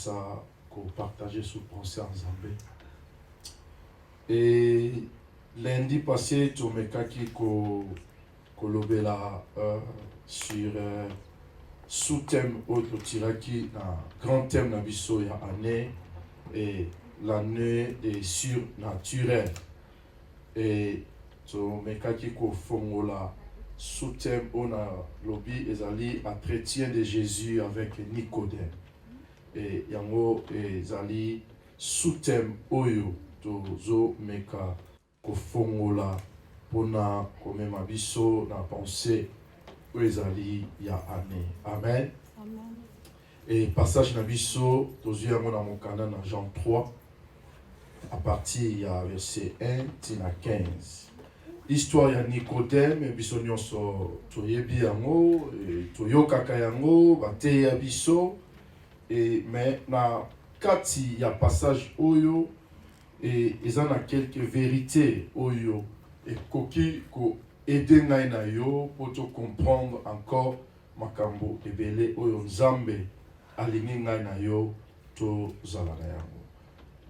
ça qu'on partageait sous pensée en Zambie. Et lundi passé, tu me kaki ko kolobela sur sous-thème autre tiraki na grand thème na biso ya année et l'année des surnaturels. Et tu me kaki ko fongola sous-thème on a lobby ezali entretien de Jésus avec Nicodème. Et yango ezali sous-thème oyo tozo meka kofongola pona komema biso na pensée oyo ezali ya année. Amen. Amen. Et passage na biso tozwi yango na mokanda na Jean 3 à partir ya verset 1 tina 15. Histoire ya Nicodème biso nyonso toyebi yango toyokaka yango bateya biso. Et mais na kati ya passage oyo et ils en a quelques vérités oyo et koki ko aider ngai na yo pour te comprendre encore makambo ebele oyo Nzambe alingi ngai na yo to zala na yango.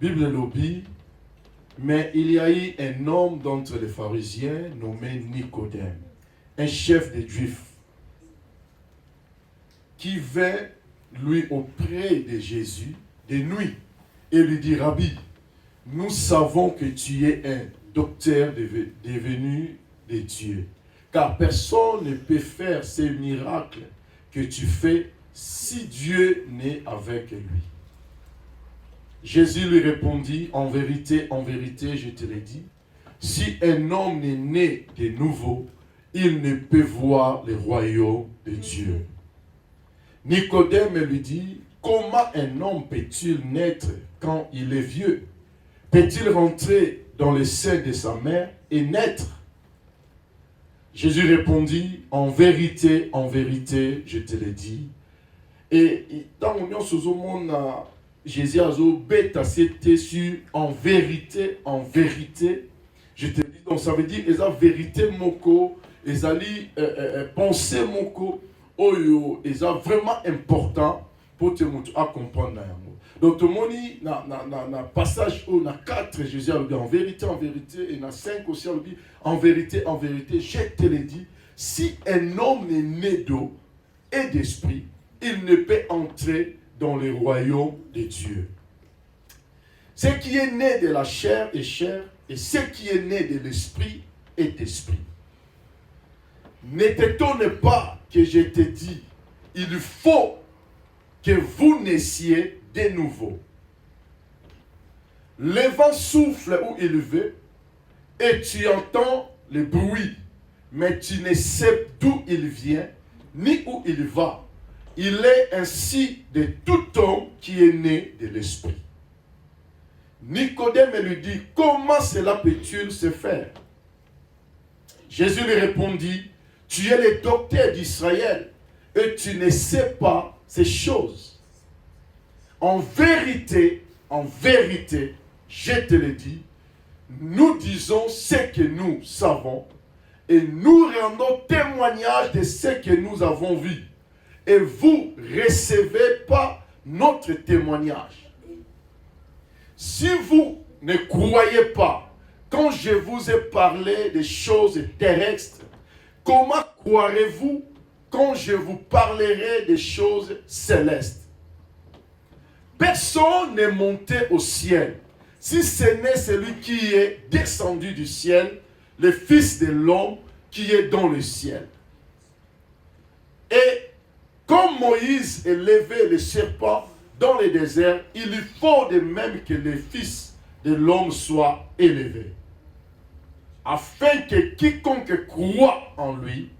Bible lobi, mais il y a eu un homme d'entre les pharisiens nommé Nicodème, un chef des Juifs, qui vint lui auprès de Jésus de nuit et lui dit: Rabbi, nous savons que tu es un docteur devenu de Dieu, car personne ne peut faire ces miracles que tu fais si Dieu n'est avec lui. Jésus lui répondit: en vérité, je te l'ai dit, si un homme n'est né de nouveau, il ne peut voir le royaume de Dieu. Nicodème lui dit: comment un homme peut-il naître quand il est vieux? Peut-il rentrer dans le sein de sa mère et naître? Jésus répondit: en vérité, je te l'ai dit. Et dans mon monde, Jésus a dit sur en vérité, je te dis. Donc ça veut dire que la vérité moko, ezali pensée moko, oyo, est vraiment important pour te montrer à comprendre. Donc tout le monde na passage où na 4 Jésus a dit en vérité et na 5 aussi a dit en vérité, je te l'ai dit, si un homme est né d'eau et d'esprit, il ne peut entrer dans le royaume de Dieu. Ce qui est né de la chair est chair, et ce qui est né de l'esprit est esprit. Ne t'étonne pas que je te dis, il faut que vous naissiez de nouveau. Le vent souffle où il veut, et tu entends le bruit, mais tu ne sais d'où il vient, ni où il va. Il est ainsi de tout homme qui est né de l'esprit. Nicodème lui dit: comment cela peut-il se faire? Jésus lui répondit: tu es le docteur d'Israël et tu ne sais pas ces choses. En vérité, je te le dis, nous disons ce que nous savons et nous rendons témoignage de ce que nous avons vu. Et vous ne recevez pas notre témoignage. Si vous ne croyez pas, quand je vous ai parlé des choses terrestres, comment croirez-vous quand je vous parlerai des choses célestes? Personne n'est monté au ciel, si ce n'est celui qui est descendu du ciel, le Fils de l'homme qui est dans le ciel. Et comme Moïse élevait le serpent dans le désert, il faut de même que le Fils de l'homme soit élevé, afin que quiconque croit en lui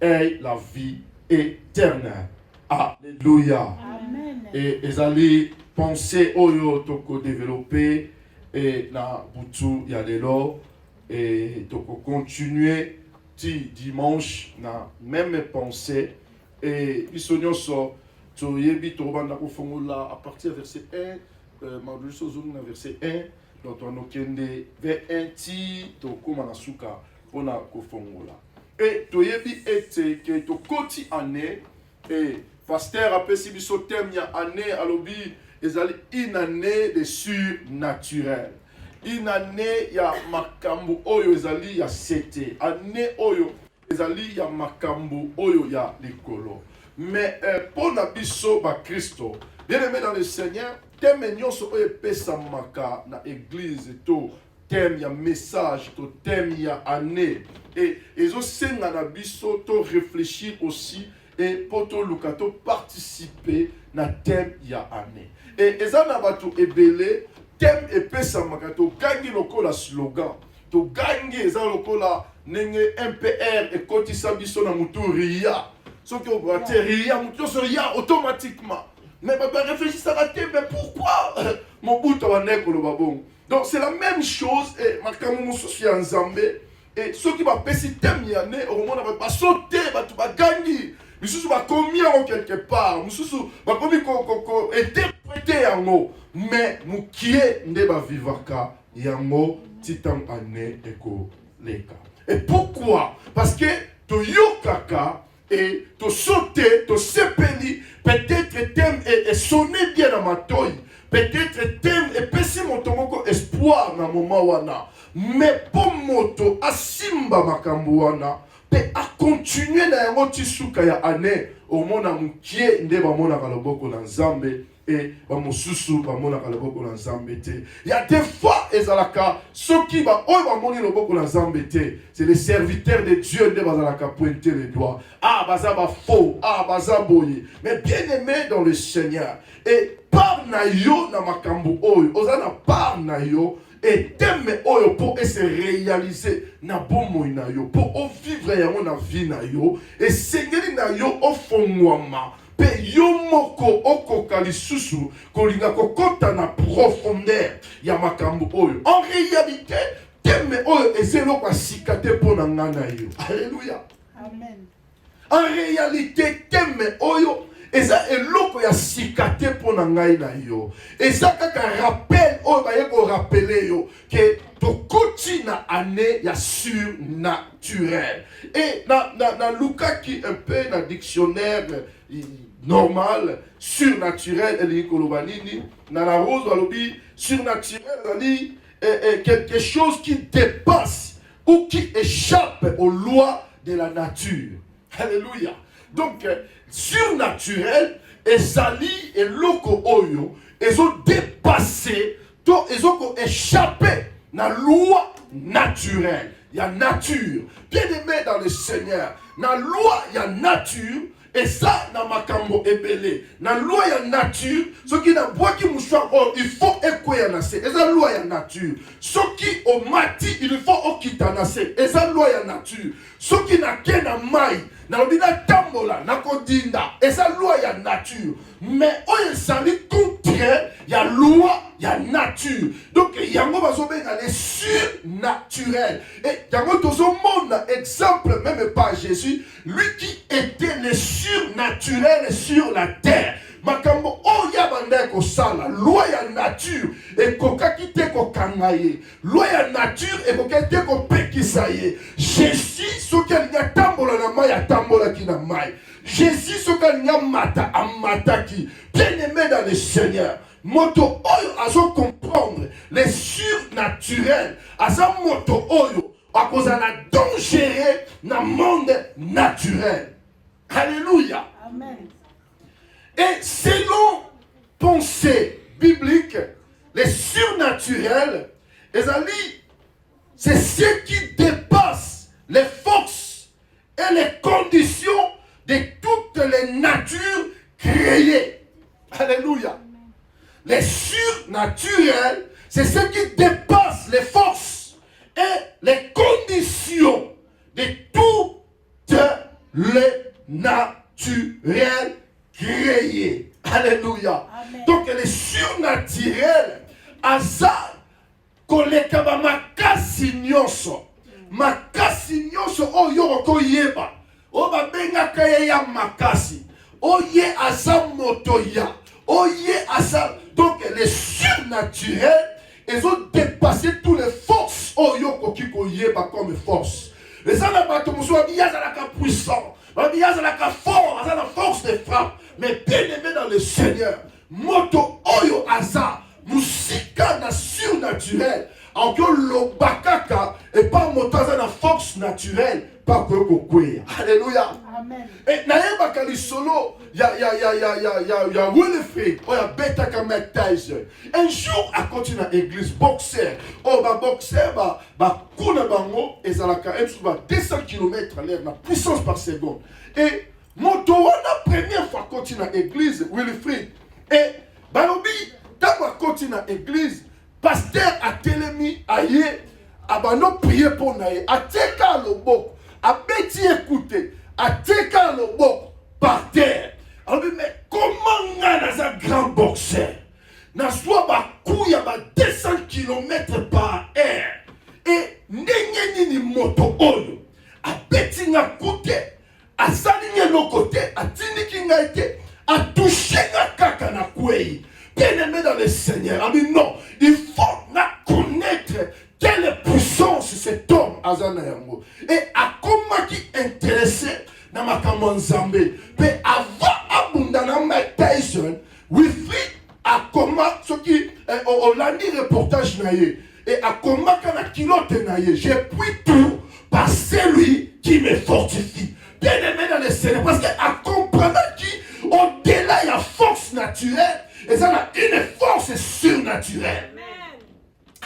ait la vie éternelle. Alléluia. Amen. Et ezali pensée oyo toko développer et na butu ya lelo et toko continuer ti dimanche na même pensée. Et biso nyonso toyebi tobanda kofongola à partir verset 1 maduliso zungu na verset 1 donc on okende vers 1 ti tokoma na suka pona kofongola. Et toyebi ete ke tokoti année et pasteur apesi biso thème ya année alobi ezali une année de surnaturel. Une année ya makambo oyo ezali ya sete. Année oyo ezali ya makambo oyo ya likolo. Mais pour na biso ba Christo, bien aimé dans le Seigneur, thème nyonso oyo pesa maka na église to thème ya message to thème ya année et ezo senga na biso to réfléchir aussi et pour to luka to participer na thème ya année. Et ezana bato ebele thème epesa maka to gangi lokola slogan to gangi eza lokola nenge MPR ekotisa biso na mutu ria. Ce qui est automatiquement. Mais réfléchissez à la tête, mais pourquoi mon bout est le babon? Donc c'est la même chose, et ma suis en Zambé, et ceux qui m'ont pété thème, au moment où on va sauter, on va gagner. Nous sommes commis en quelque part, nous sommes commis interpréter en mot, mais nous qui est ne va vivre qu'à yango titan année éco leka. Et pourquoi? Parce que to yokaka et te sauter, te sepeli, peut-être thème et sonner bien dans ma toile, peut-être thème et pesser mon tomoko espoir dans moment wana, mais pour moto asimba makambo wana, pe a continuer na yango tisuka ya année au mona mukie nde ba mona kaloboko na Nzambe et ba mosusu ba mona kaloboko na Nzambe te. Il y a des fois ezalaka soki ba oyo ba moni loboko na Nzambe te, c'est les serviteurs de Dieu nde bazalaka pointer les doigts. Ah baza ba faux, ah baza boye. Mais bien aimé dans le Seigneur et par na yo na makambo oyo, ozana par na yo et thème oyo pour se réaliser na bomo na yo pour vivre yango na vie na yo et sengeli na yo ofongwama pe yo moko okoka lisusu kolinga kokota na profondeur ya makambo oyo. En réalité thème oyo ezelo kwa sikate pona ngana yo. Alléluia. Amen. En réalité thème oyo eza eloko ya sikate pona ngai na yo. Eza kaka rappel oyo baye ko rappeler yo que tokoti na année ya surnaturel. Et na Luka qui un peu na dictionnaire normal surnaturel eli kolobanini na la rose balobi surnaturel ali quelque chose qui dépasse ou qui échappe aux lois de la nature. Alléluia. Donc surnaturel ezali eloko oyo ezo dépasser to ezo échapper na loi naturelle ya nature. Bien aimé dans le Seigneur, na loi ya nature et ça na makambo ebele na loi ya nature ce qui na boaki mouchoir or il faut ekoya na se eza loi ya nature ce qui au mati il faut okita na se eza loi ya nature ce qui na ke na mai na obina tambola na kodinda eza loi ya nature mais oyo ezali contraire ya loi ya nature. Donc yango bazobenga les surnaturels et yango tozomona exemple même par Jésus, lui qui était le surnaturel sur la terre. Makambo oya banda ko sala loi ya nature et kokaki te ko kangaye loi ya nature et kokaki te ko pekisa ye. Jésus soka nya tambola na mai atambola ki na mai. Jésus soka nya mata amata ki. Bien-aimé dans le Seigneur, moto oyo azo comprendre les surnaturels aza moto oyo akozana dangereux na monde naturel. Alléluia. Amen. Et selon pensée biblique, les surnaturels, c'est ce qui dépasse les forces et les conditions de toutes les natures créées. Alléluia. Les surnaturels, c'est ce qui dépasse les forces et les conditions de toutes les naturels créés. Alléluia. Amen. Donc les surnaturels, asa koleka ba makasi nyonso. Makasi nyonso oyo okoyeba. O ba benga kaya ya makasi. Oye asa moto ya. Oye asa. Donc les surnaturels, ils ont dépassé toutes les forces. Oyo koki koyeba comme force. Les anabato muso biyaza la puissant. Biyaza la fort, asa la force de frappe. Mais bien aimé dans le Seigneur, moto oyo aza musika na surnaturel encore le bakaka et pas moto aza na force naturelle pas ko kweya. Alléluia. Amen. Et naïba kali solo ya Wilfred oh ya beta comme Mike Tyson. Un jour à continuer à l'église boxeur oh ba boxeur ba kuna bango ezalaka sur 200 km à l'heure na puissance par seconde. Et moto wana première fois continue à l'église Wilfred et balobi taba continue à l'église pasteur a telemi aye abano prier pour naye ateka loboko abeti écouter ateka loboko par terre. Alors mais comment ngana grand boxeur na soit ba kuya ba 200 km par heure et ndenge nini moto oyo abeti nga kute asali nye no côté atindiki nga ete atouché nga kaka na kwei. Bien-aimé dans le Seigneur, ah non, il faut connaître quelle puissance cet homme a Yango. Et à comment qui intéressé dans ma Kamanzambe. Mais avant Abundana Mike Tyson, Wilfrid a comment ce qui on l'a dit reportage naïe et à comment quand la kilote naïe, j'ai pris tout par celui qui me fortifie. Bien-aimé dans le Seigneur, parce qu'à comprendre qui au-delà il y a force naturelle. Et ça a une force surnaturelle. Amen.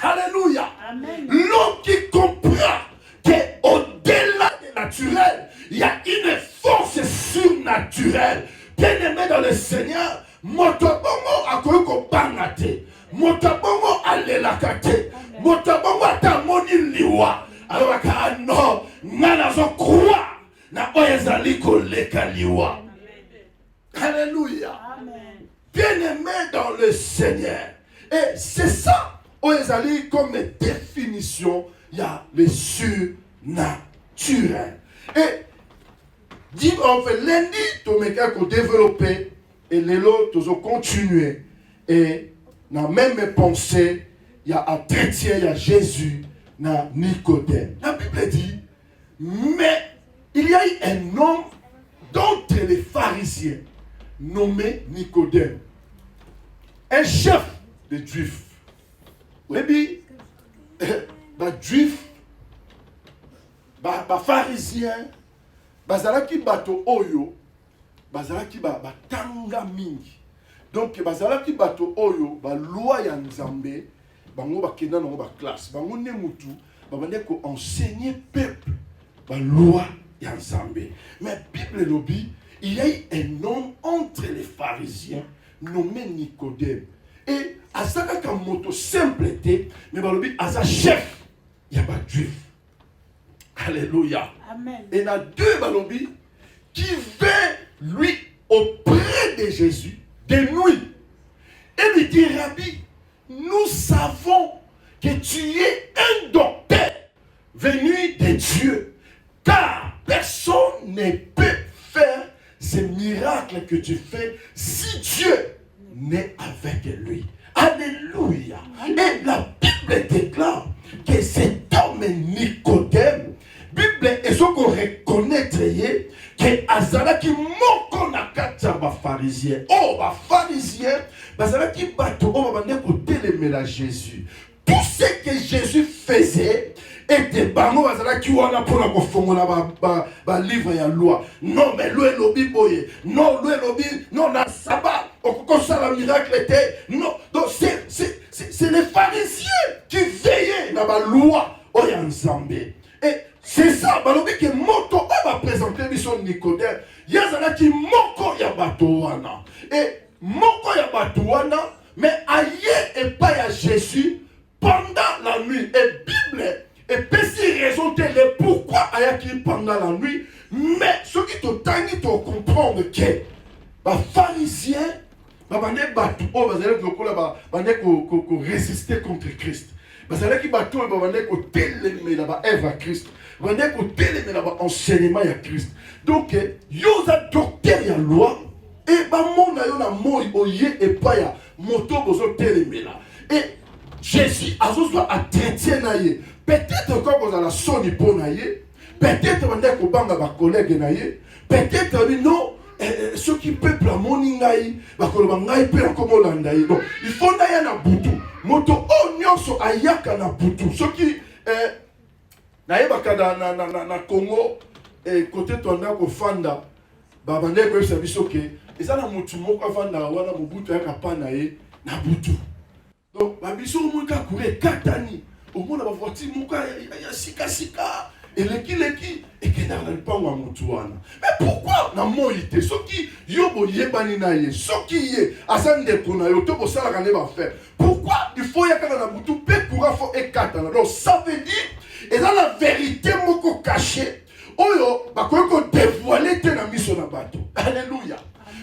Alléluia. Amen. L'homme qui comprend qu'au-delà du naturel, il y a une force surnaturelle. Bien-aimé dans le Seigneur, Motabongo a connu qu'on bangate. Motabongo a l'élacate. Motabongo a tamoni liwa. Alors, non, nanazo croit. Na oyezali koleka liwa. Alléluia. Amen. Bien-aimé dans le Seigneur. Et c'est ça, Oezali, comme définition, il y a le surnaturel. Et on fait lundi, tout le monde développer, et les autres, ils ont continué. Et dans la même pensée, il y a un chrétien, il y a Jésus, il y a Nicodème. La Bible dit, mais il y a eu un homme d'entre les pharisiens, nommé Nicodème. Un chef de juifs. Oui, bah juif, bah pharisien, bazalaki bato oyo, bazalaki ba tanga mingi. Donc bazalaki bato oyo, ba loi ya nzambe, bango ba kenda nango ba classe, bango ne mutu, ba bande ko enseigner peuple, ba loi ya nzambe. Mais Bible lobi, il y a eu un homme entre les pharisiens nommé Nicodème. Et Azaka Kamoto simpleté, mais balobi Aza chef, il y a pas de juif. Alléluia. Amen. Et il y a deux balobi qui vint lui auprès de Jésus de nuit et lui dit Rabbi, nous savons que tu es un docteur venu de Dieu, car personne ne peut faire ces miracles que tu fais si Dieu n'est avec lui. Alléluia. Et la Bible déclare que cet homme Nicodème, Bible est ce qu'on reconnaît que Azalaki moko na kati ba pharisien. Oh ba pharisien, bazalaki bato o ba bande ko telemela Jésus. Tout ce que Jésus faisait était bango bazalaki wana pona ko fongola ba livre ya loi. Non mais lui lobi boye. Non lui lobi non na sabbat on ça le miracle était. Non donc c'est les pharisiens qui veillaient dans la loi o ya Nzambe. Et c'est ça, balobi que moto va présenter mission Nicodème. Yazalaki moko ya bato wana. Et moko ya bato wana, mais aye et pas à Jésus pendant la nuit. Et Bible et petit raison telle pourquoi ayaki pendant la nuit. Mais ce qui te tangi te comprendre que les pharisiens, bande bato o bazali kokola bande ko résister contre Christ. Bazali bato o bande ko telemela ba Eva Christ. Bande ko telemela ba enseignement ya Christ. Donc yoza docteur ya loi et ba mona yo na moi oye et pas ya moto bozo telemela. Et Jésus azozwa a traiter na ye. Peut-être quand vous la soni pour na ye, peut-être bande ko banga ba collègue na ye, peut-être non ceux qui peuplent à Moningaï, Bakolobangaï, pe encore Molandaï. Donc, il faut n'aille na Boutou. Moto o nyonso ayaka na Boutou. Ceux qui n'aille bakada na Congo, côté Tonda ko Fanda, babande ko service ok. Et ça na mutu moko Fanda wana Mobutu yaka pana na Boutou. Donc, babiso muka kure katani. Au moins la voiture muka ya sika. Et leki et qui n'a pas un moutouana. Mais pourquoi na moïté ce qui yobo yebani na ye ce qui ye asande kona yo to bo sala kane ba faire. Pourquoi il faut yakana na mutu pe pour faut ekatana. Donc ça veut dire et dans la vérité moko caché oyo ba ko dévoiler te na miso na bato. Alléluia.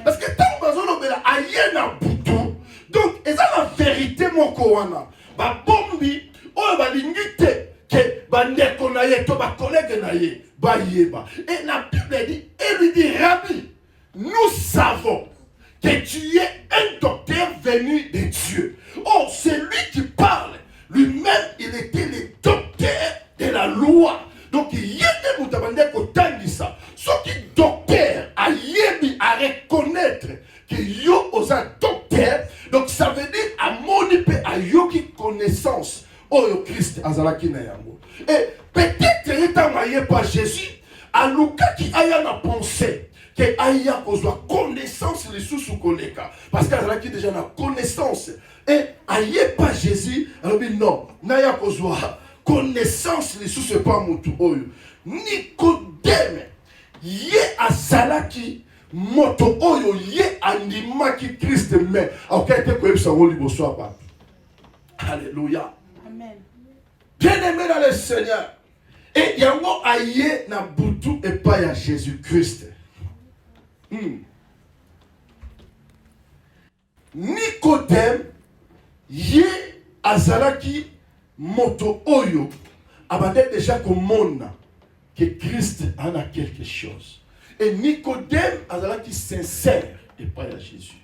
Parce que tant bazono bela aye na butu. Donc et dans la vérité moko wana ba bombi oyo ba lingite que bandeko na ye to ba collègue na ye ba yeba. Et la Bible dit, elle lui dit, Rabbi, nous savons que tu es un docteur venu de Dieu. Oh, c'est lui qui parle. Lui-même, il était le docteur de la loi. Donc, il y a des moutabandeko tangisa. Ce qui docteur a yebi à reconnaître que yo osa docteur. Donc, ça veut dire à monipe à yo qui connaissance. Oh, yo Christ azalaki na yango. Et peut-être étant maillé par Jésus, à Luka qui aya na pensée que aya kozwa connaissance les sous koleka parce qu'azalaki déjà na connaissance et aye pas Jésus alors dit non naya kozwa connaissance les sous pas mutu oyo Nicodème ye azalaki moto oyo ye andimaki Christ mais okete ko yebisa ngo liboso apa. Alléluia. Amen. Bien-aimé dans le Seigneur. Et yango aye na butu et pas ya Jésus-Christ. Nicodème ye azalaki moto oyo abandait déjà komona que Christ en a quelque chose. Et Nicodème azalaki sincère et pas ya Jésus.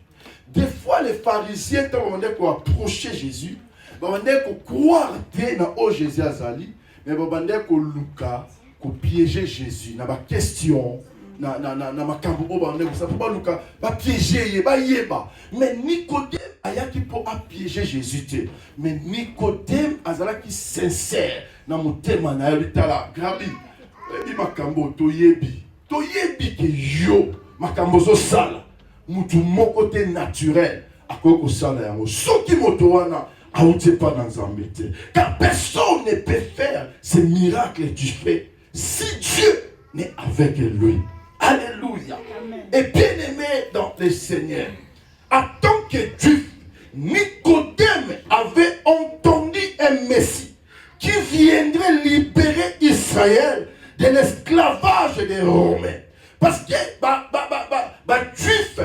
Des fois les pharisiens quand on ko approcher Jésus, on ko croire que na o Jésus azali. Mais babande ko luka ko piéger Jésus na ba question na makambo bo bande ko sa ba luka ba piéger ye ba yeba mais Nicodème ayaki po a piéger Jésus te mais Nicodème azalaki sincère na motema na yitala grabi ebi makambo to yebi ke yo makambo zo sala mutu moko te naturel akoko sala yango soki moto wana pas dans embêter. Car personne ne peut faire ces miracles que tu fais si Dieu n'est avec lui. Alléluia. Amen. Et bien aimé dans le Seigneur, en tant que Juif, Nicodème avait entendu un Messie qui viendrait libérer Israël de l'esclavage des Romains. Parce que Juif,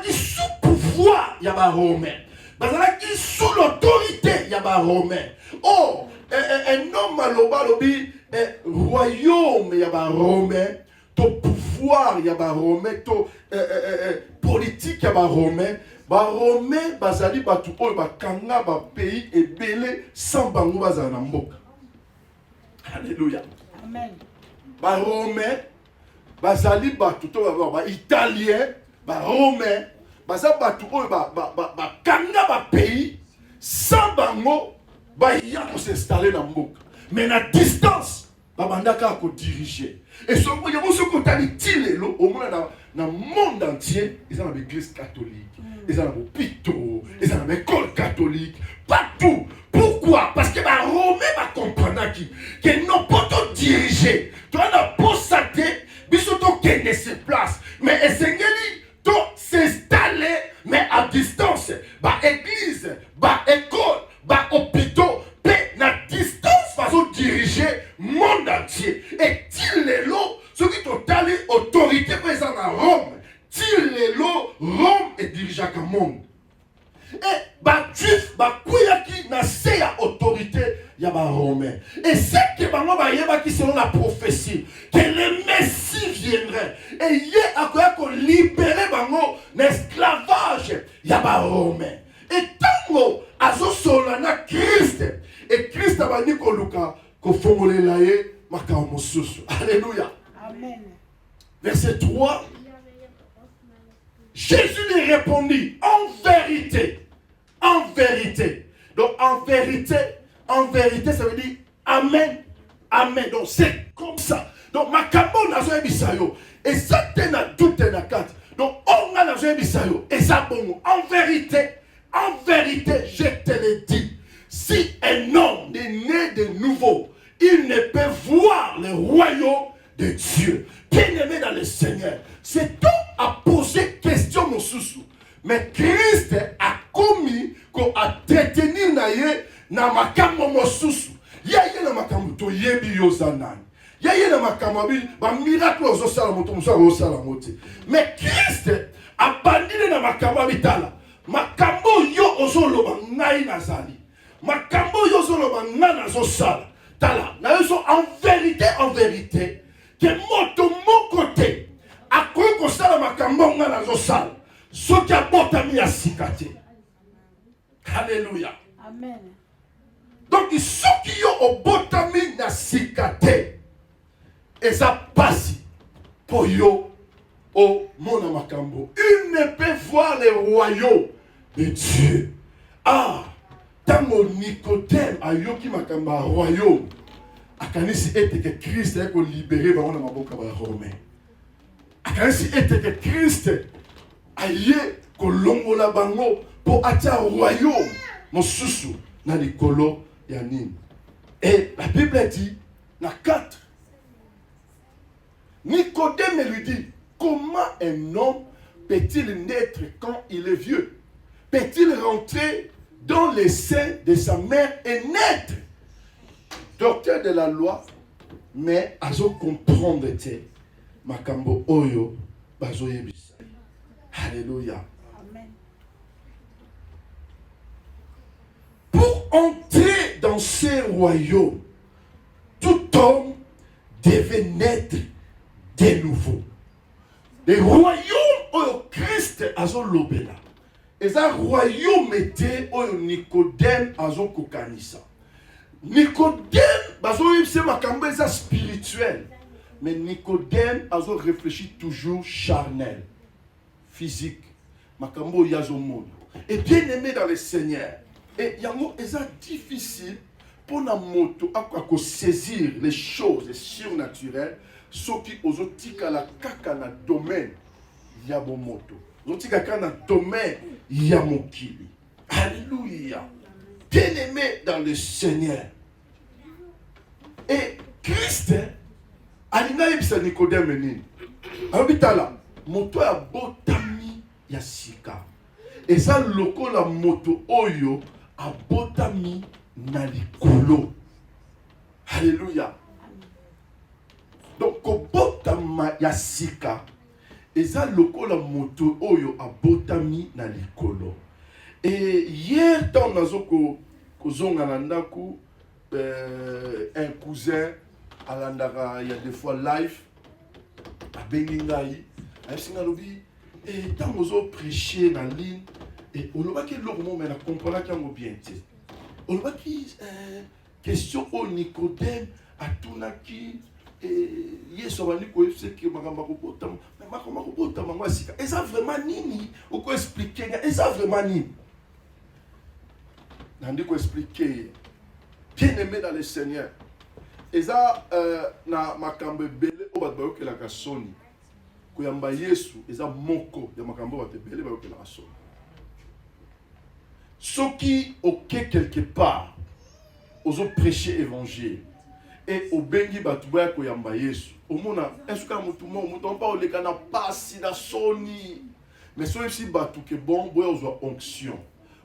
qui sous pouvoir, il y a des Romains. Bazalaki sous l'autorité il y a des Romains. Oh, un homme à l'obalobi, royaume il y a des Romains, ton pouvoir il y a des Romains, ton politique il y a des Romains. Ba Romains bazali batu oyo bakanga ba pays ebele sans bango bazala na mboka. Alléluia. Amen. Ba Romains bazali batu to ba italien, ba Romains baza batu oyo kanga ba pays sans bango ba ya ko s'installer na mboka mais na distance ba bandaka ko diriger et ce ko yebo ce ko tali tilelo au moins dans monde entier ils ont l'église catholique ils ont l'hôpital ils ont l'école catholique partout. Pourquoi? Parce que ba Romain va comprendre que non pas te diriger tu as pas sa tête biso to kende se place mais esengeli to s'installer mais à distance ba église ba école ba hôpital pe na distance façon diriger monde entier et tilelo ce qui totali autorité présente à Rome tilelo Rome est dirigé à monde et ba juif ba kuyaki na se ya autorité ya ba romain et c'est que bango ba yeba qui selon la prophétie que le Messie viendrait et yé akoya ko libérer bango l'esclavage ya ba romain et tango azo solana Christ et Christ abandi ko luka ko fongolela ye makambo mosusu. Alléluia. Amen. Verset 3 Jésus lui répondit, en vérité, en vérité. Donc en vérité, ça veut dire amen, amen. Donc c'est comme ça. Donc makambo nazo ebisayo. Et ça te na tout na quatre. Donc on a nazo ebisayo. Et ça bon. En vérité, je te le dis. Si un homme est né de nouveau, il ne peut voir le royaume de Dieu. Bien-aimé dans le Seigneur, c'est tout à poser question mon sous. Mais Christ a commis qu'on a détenu na makambo mon sous. Yaya na makambo to yebi yozanan. Yaya na makambo ba miracle ozo sala moto musa ozo sala mote. Mais Christ a bandé na makambo bitala. Makambo yo ozo loba ngai nazali. Makambo yo ozo loba ngana zo sala. Tala, na yo en vérité que moto mon côté a cru que ça makambo ngana zo sala. Ce qui a botami a sikate. Alléluia. Amen. Donc, ceux qui ont botami na sikate, et ça passe pour yo au mon makambo. Il ne peut voir le royaume de Dieu. Ah, tango Nicodème a yo ki makamba royaume. Akanisi ete que Christ est libéré par mon maboka ba romain. Akanisi ete que Christ aye kolongola bango pour atia royaume mosusu na likolo ya nini. Et la Bible dit na 4 Nicodème lui dit, comment un homme peut-il naître quand il est vieux? Peut-il rentrer dans les seins de sa mère et naître? Docteur de la loi, mais azo comprendre te makambo oyo bazo yebisa. Alléluia. Amen. Pour entrer dans ces royaumes, tout homme devait naître de nouveau. Les royaumes où Christ a lobela. Et ça royaume était où Nicodème a kokanisa. Nicodème c'est makambo spirituel. Mais Nicodème a réfléchi toujours charnel, physique. Makambo yazo monde. Et bien aimé dans le Seigneur. Et yango est difficile pour la moto à saisir les choses surnaturelles. Ceux qui ozotika la kaka na domaine ya moto. Ozotika kaka na domaine ya mokili. Alléluia. Bien-aimé dans le Seigneur. Et Christ alina yebisa Nicodème nini. Abitala moto ya botami ya sika. Et ça lokola moto oyo abotami na likolo. Alléluia. Donc, kobotama ya sika, eza lokola moto oyo abotami na likolo. Et hier, tant nazo kozonga na ndaku, un cousin alandaka il y a des fois live, abengi ngai, ayesinga lobi, et tant ozo prêcher na ligne, et olobaki lokomo mais na comprendre yango bien te. Olobaki question au Nicodème atunaki Yesu abandi ko efseki makamba kobota mais makamba kobota mangwa sika. Et ça vraiment nini? Ou ko expliquer? Et ça vraiment nini? Nandi ko expliquer. Bien-aimé dans le Seigneur. Et ça na makambe belé o batba okela ka soni. Ko yamba Yesu eza moko ya makambo batbe belé ba okela ka soni. Ceux qui ok quelque part aux autres prêcher évangile. Et au bengi batuba ko yamba Yesu. Omona est-ce que mutumo pas oleka na pasi na soni. Mais so ici batu ke bon boya ozo onction.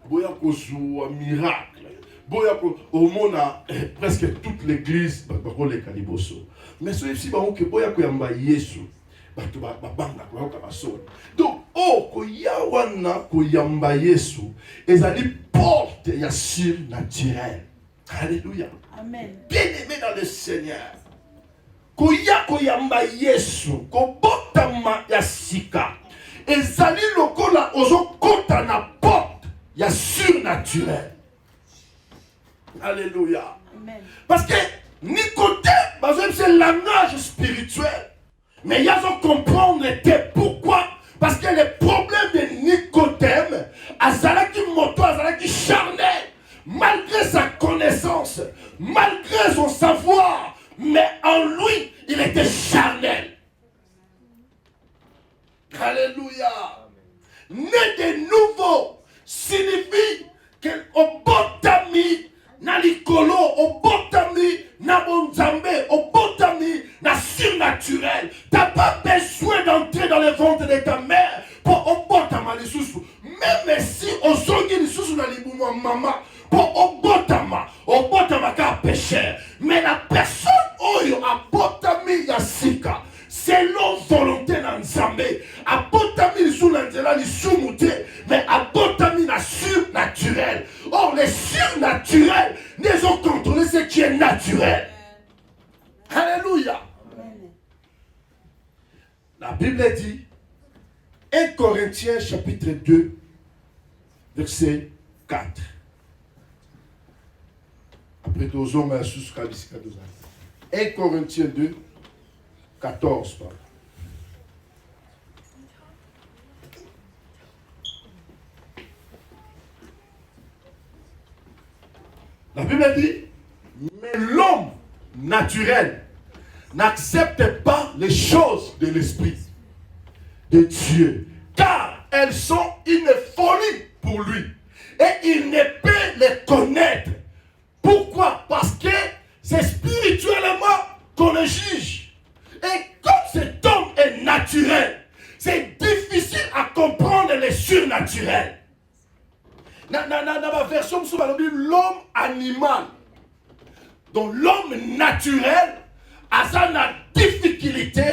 Boya ko zo miracle. Boya ko omona presque toute l'église ba ko leka liboso. Mais so ici ba ke boya ko yamba Yesu. Batu ba banga ko ka soni. Donc ko yawana ko yamba Yesu ezali porte ya surnaturel. Alléluia. Amen. Bien-aimé dans le Seigneur. Koya koyamba Yesu, kobotama ya sika. Ezali lokola ozo kota na porte ya surnaturel. Alléluia. Amen. Parce que Nicodème, c'est langage spirituel. Mais il y a à comprendre pourquoi. Parce que le problème malgré sa connaissance, malgré son savoir, mais en lui, il était charnel. Alléluia. Né de nouveau signifie qu'au botami, na likolo, au botami, na bonzambe, au botami, na surnaturel. Tu n'as pas besoin d'entrer dans le ventre de ta mère pour au botama les sous. Même si au zongi les sous na libouma maman, pour au botama ka péché. Mais la personne oyo a botami yasika. Selon volonté d'Anzambe, à botami sous l'anzela li sous-mouté, mais à botami na surnaturel. Or, les surnaturels, ils ont contrôlé ce qui est naturel. Alléluia. La Bible dit, 1 Corinthiens chapitre 2, verset 4. Après, nous avons 1 Corinthiens 2, 14, pardon. La Bible dit, mais l'homme naturel n'accepte pas les choses de l'esprit de Dieu, car elles sont une folie pour lui, et il ne peut les connaître. Pourquoi? Parce que c'est spirituellement qu'on le juge. Et comme cet homme est naturel, c'est difficile à comprendre les surnaturels. Dans la version de l'homme animal. Donc l'homme naturel a sa difficulté,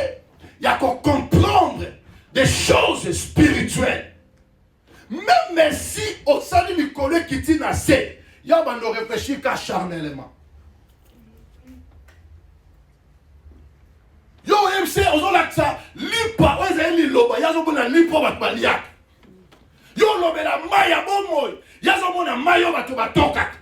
il y a qu'à comprendre des choses spirituelles. Même si au salut du collègue qui dit assez, il y a ne réfléchir qu'à charnellement. Yo MC ozolakisa lipa oezali liloba yazomona lipa bato baliaka. Yo lobela maya bomoy yazomona mayo bato batokaka.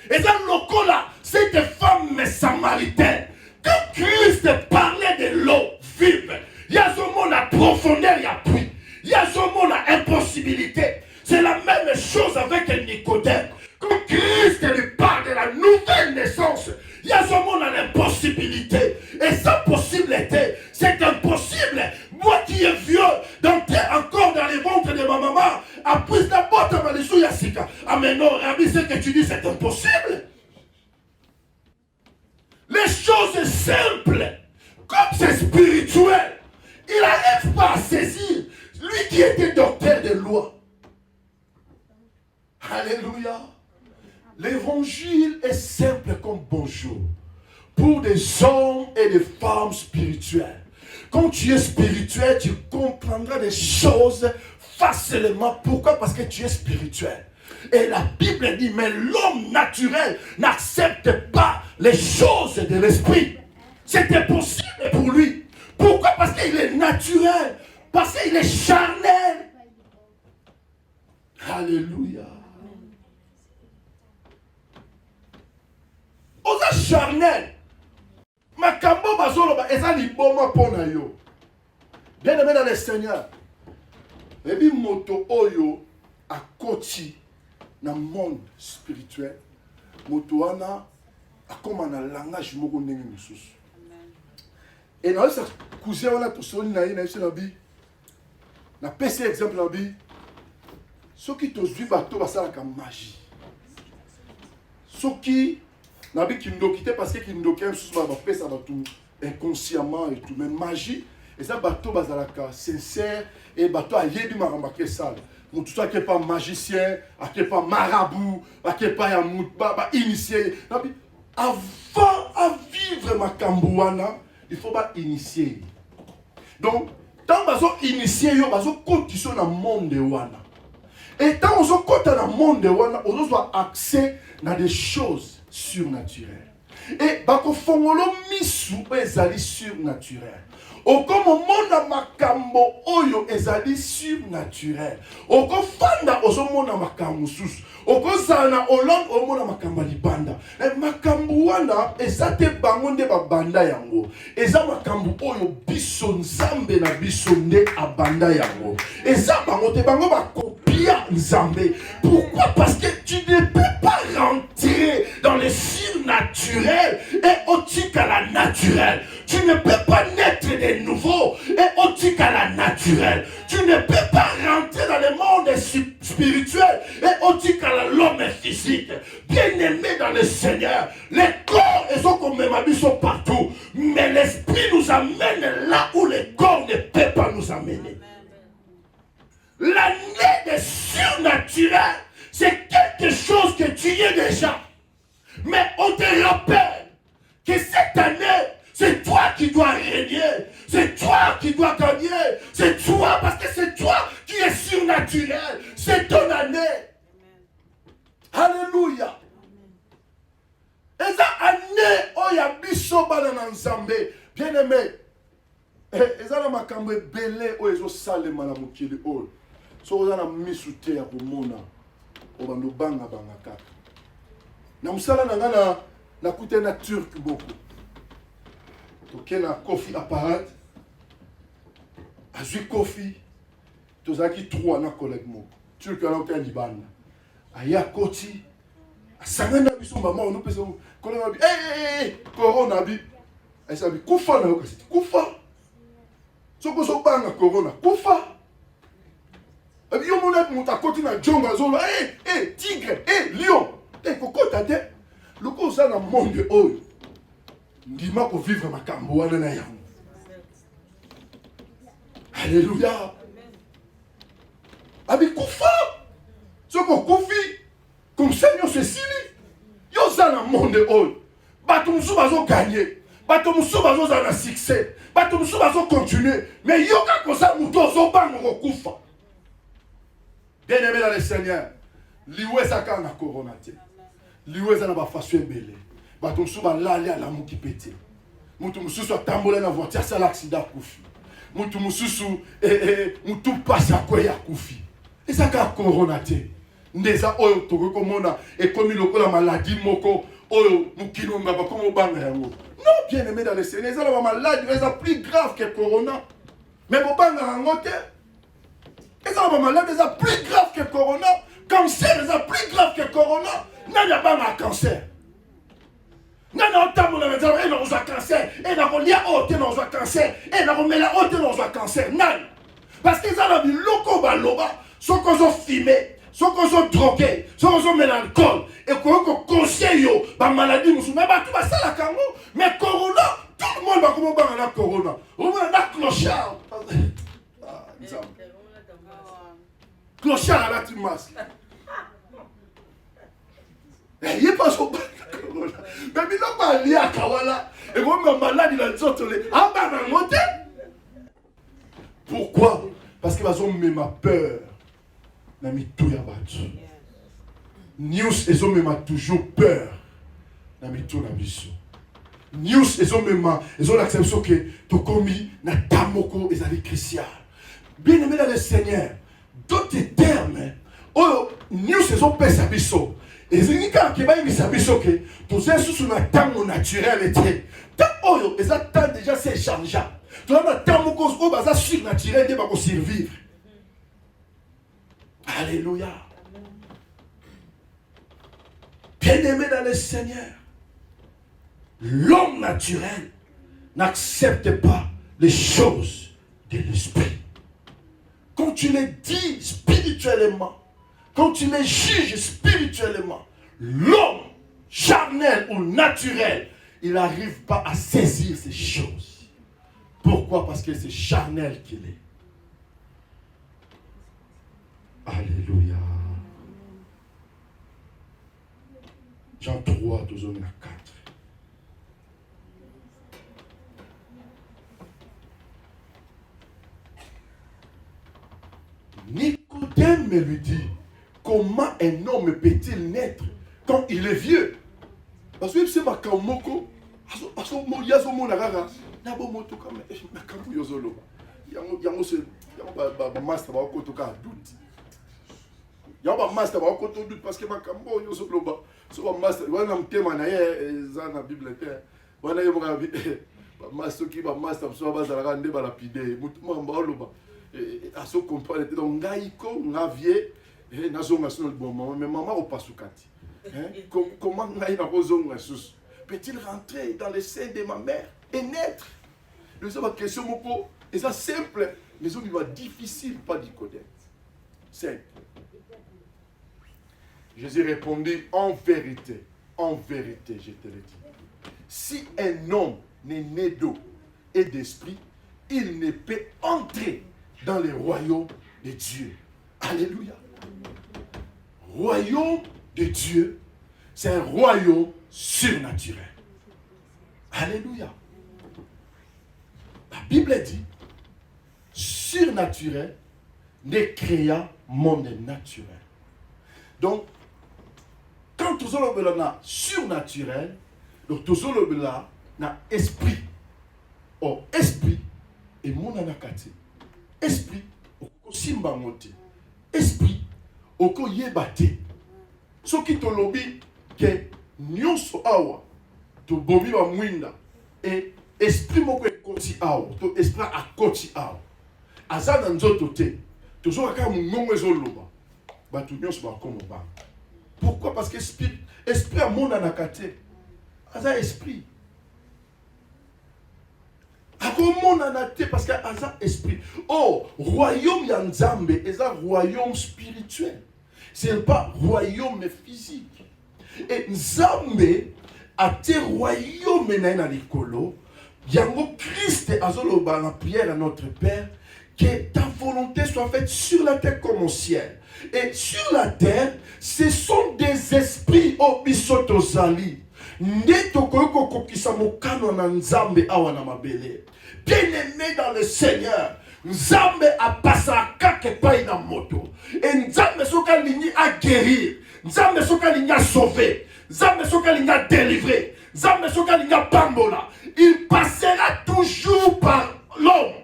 Eza lokola cette femme samaritaine. Quand Christ parlait de l'eau vive, yazomona profondeur ya puits, yazomona impossibilité. C'est la même chose avec Nicodème. Quand Christ lui parle de la nouvelle naissance, il y a seulement l'impossibilité. Et sa possibilité, c'est impossible. Moi qui est vieux, d'entrer encore dans les ventres de ma maman, après la botte à Malissou Yassika. Ah mais non, Rabbi, ce que tu dis, c'est impossible. Les choses simples, comme c'est spirituel, il n'arrive pas à saisir. Lui qui était docteur de loi. Alléluia. L'évangile est simple comme bonjour pour des hommes et des femmes spirituels. Quand tu es spirituel, tu comprendras des choses facilement. Pourquoi? Parce que tu es spirituel. Et la Bible dit, mais l'homme naturel n'accepte pas les choses de l'esprit. C'était possible pour lui. Pourquoi? Parce qu'il est naturel. Parce qu'il est charnel. Alléluia. Oza charnel. Makambo bazoloba eza liboma pona yo. Bien aimé dans le Seigneur. Ebi moto oyo akoti na monde spirituel. Moto wana akoma na langage moko ndenge mosusu. Et na sa cousin wana to soni na ye na yesu na bi. Na pesi exemple na bi. Soki tozwi bato basalaka magie. Soki Nabi Kindoki, parce que Kindoki, ça va tout inconsciemment et tout. Mais magie, et ça, bateau bazalaka, sincère, et bateau a yébi marambake sale. Mon tout ça qui n'est pas magicien, qui n'est pas marabout, qui n'est pas initié. Avant à vivre ma kambouana, il faut pas initier. Donc, tant que vous initié, vous condition dans le monde de wana. Et tant que vous êtes dans le monde de wana, vous avez accès à des choses surnaturel. Et bako fongolo misu ezali surnaturel. Okomo mona makambo oyo ezali surnaturel. Oko fanda ozo mona makambo susu. Oko zana olong omona makambo libanda. E makambo wana ezate bango nde babanda yango. Eza makambo oyo biso nzambe na biso nde abanda yango. Eza bango te bango bakopi Lia Nzambe. Pourquoi? Parce que tu ne peux pas rentrer dans le surnaturel et au-dessus à la naturelle. Tu ne peux pas naître de nouveau et au-dessus à la naturelle. Tu ne peux pas rentrer dans le monde spirituel et au-dessus à l'homme physique. Bien-aimé dans le Seigneur, les corps et sont comme mes sont partout. Mais l'esprit nous amène là où les corps ne peuvent pas nous amener. L'année des surnaturels, c'est quelque chose que tu y es déjà. Mais on te rappelle que cette année, c'est toi qui dois régner. C'est toi qui dois gagner. C'est toi, parce que c'est toi qui es surnaturel. C'est ton année. Alléluia. Et ça, année, oh, il y a biso banana nzambe. Bien aimé. Et ça, ma cambe belé, oh, ils ont salé malamukili, oh. So, on a mis sous terre pour mona. On va nous banga banga kaka. Na musala nangana, na koute na turc beaucoup. Toke na coffee apparat. Azui coffee. Tozaki trois na collègue moko. Turc na oka libanda. Aya koti. Sangana biso mama on pesa kolonga bi corona bi esa bi kufa na okasi kufa soko so banga corona kufa abi yo mona muta koti na jonga zolo tigre lion kokota te loko za na monde oyo ndima ko vivre makambo wana na yango. Alléluia. Abi kufa soko kufi comme Seigneur ceci, yo za na monde oyo. Bato musu bazo gagner. Bato musu bazo za na succès. Bato musu bazo continuer. Mais yo ka kosa muto zo bango kokufa. Bien-aimé dans le Seigneur, liwe za ka na corona te. Liwe za na ba façon belé. Bato musu ba lali ala muki pété. Mutu musu so tambola na voiture ça l'accident kufi. Mutu musu mutu passe à quoi ya kufi. Et ça ka corona te. Ndeza oyo toko mona et comme lokola maladie moko oyo mukino ngaba comme banga yango. Non, bien aimé dans le Seigneur, ça la maladie est plus grave que corona. Mais bon banga yango te. Et ça la maladie est plus grave que corona. Cancer est plus grave que corona. Nana banga cancer. Nana otamu na mezalo et na cancer et na kolia ote na cancer et na komela ote na cancer. Nan. Parce que ça la bi loko ba loba, soko zo fumé. Ceux qui sont drogués, ceux qui sont l'alcool, et qui ont conseillé la maladie, mais tout ça la cango. Mais corona, tout le monde va comme la corona. On va la clochard. Clochard à la timasse. Il n'y a pas son corona. Mais il n'y a pas lié à Kawala. Et on va malade, il a dit ah ben monté. Pourquoi? Parce qu'ils ont mis ma peur. Nami tout ya batu. News ezo mema toujours peur. Nami tout na biso. News ezo mema ezo l'acception que to komi na tamoko ezali crucial. Bien aimé dans le Seigneur. D'autres termes, oh news ezo pesa biso. Ezini ka ke ba yisa biso ke to zesu sur na tamo naturel était. Ta oyo eza temps déjà c'est changeant. To na tamoko o baza surnaturel de ba ko survivre. Alléluia. Bien-aimé dans le Seigneur, l'homme naturel n'accepte pas les choses de l'esprit. Quand tu les dis spirituellement, quand tu les juges spirituellement, l'homme charnel ou naturel, il n'arrive pas à saisir ces choses. Pourquoi? Parce que c'est charnel qu'il est. Alléluia. Jean 3, 12 à 4. Nicodème lui dit, comment un homme peut-il naître quand il est vieux? Parce que c'est ma kamoko, yazo mona gaga, na bo moto comme na kampo yozolo. Yango se ba master ba ko to ka doute. Yango ba master ba ko to doute parce que ma kampo yozolo ba. So ba master, wana mtema na ye za na Bible te. Wana ye ba master ki ba master so ba za la nde ba lapide. Mutu mamba oloba. Aso comprendre donc ngaiko ngavie mais maman au pasukati. Comment peut-il rentrer dans le sein de ma mère et naître? C'est ma question, et ça simple, mais c'est difficile pas d'y connaître. Simple. Jésus répondit, en vérité, je te le dis. Si un homme n'est né d'eau et d'esprit, il ne peut entrer dans le royaume de Dieu. Alléluia. Royaume de Dieu, c'est un royaume surnaturel. Alléluia. La Bible dit, surnaturel ne créa monde naturel. Donc, quand tout le monde surnaturel, donc tout le monde a esprit. Or, esprit, et mon anakati. Esprit, au simba monte. Esprit, au ko yebate. Ce qui te lobby, que nyonso awa, to bomi wa mwinda, et esprit moko e koti awa, to esprit a koti awa. Azana nzoto te, to zo kaka mungongo ezoloba, ba to nyonso ba komo ba. Pourquoi? Parce que esprit a mon anakate. Aza esprit. Parce qu'il y a un esprit. Oh, royaume Yanzambe est un royaume spirituel. Ce n'est pas royaume physique. Et Nzambe a été royaume dans l'écolo. Yango Christ azoloba la prière à notre Père, que ta volonté soit faite sur la terre comme au ciel. Et sur la terre, ce sont des esprits obisotozali. Bien-aimé dans le Seigneur, Nzambe a passé à quelque part dans moto. Et Nzambe soka ligné à guérir. Nzambe soka ligné à sauver. Nzambe soka ligné à délivrer. Nzambe soka ligné à bambola. Il passera toujours par l'homme.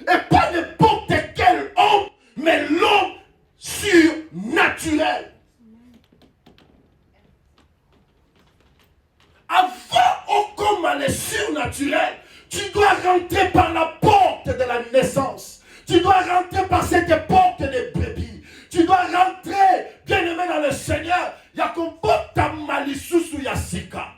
Et pas n'importe quel homme, mais l'homme surnaturel. Avant comme le surnaturel, tu dois rentrer par la porte de la naissance. Tu dois rentrer par cette porte de brebis. Tu dois rentrer, bien-aimé dans le Seigneur. Il y a comme ta malisusu yasika.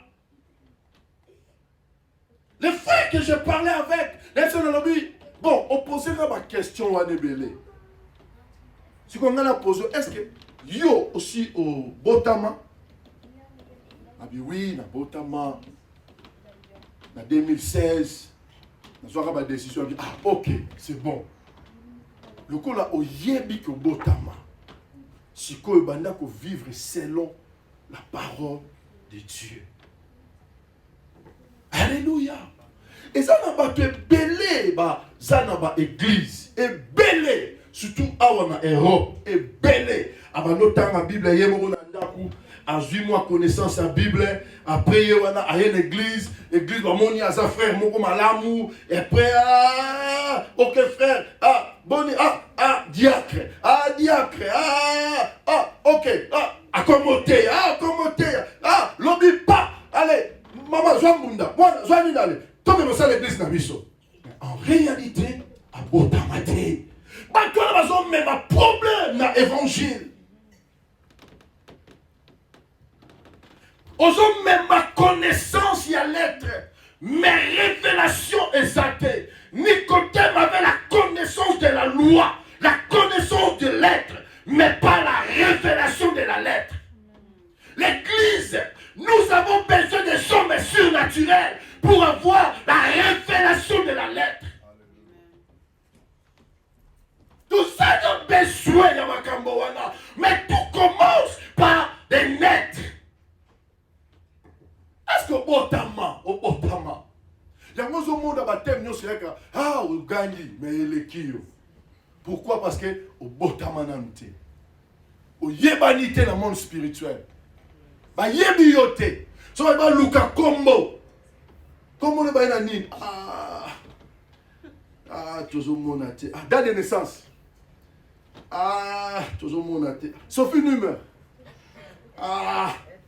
Les frères que je parlais avec, les frères de l'objet, bon, on posait ma question à Nebele. Si on a posé, est-ce que yo aussi au Botama? Ah oui, na Botama, en 2016, on a pris décision. Ah, ok, c'est bon. Le coup là, au yebi que Botama, si on va vivre selon la parole de Dieu. Alléluia. Et ça n'a pas été belé, ça n'a pas église. Et belé, surtout en Europe, et belé. Notamment la Bible, il y a à 8 mois connaissance la Bible, après il y a une église, l'église va monter à sa frère, mon malamu, et après, ok frère, bonne, diacre, ok, accommoder, lobby pas, allez, maman, Zwambunda, moi, Zwanine, allez, toi, même ça l'église n'a biso. En réalité, à Botamate, quand on a même un problème dans l'évangile. Osons même ma connaissance y a l'être, mes révélations exactes. Nicodème avait la connaissance de la loi, la connaissance de l'être, mais pas la révélation de la lettre. L'Église, nous avons besoin des hommes surnaturels pour avoir la révélation de la lettre. Tout ça a besoin de Makambowana, mais tout commence par des lettres. Est-ce que au Botama, il y a un monde à thème, nous c'est au Gandhi, mais il est qui? Pourquoi? Parce que au Botama nante, au Yebanité dans le monde spirituel, bah Yebiote, ça va être Luka Kombo, comment le bain toujours mon athée, date de naissance, toujours mon athée, Sophie Numer,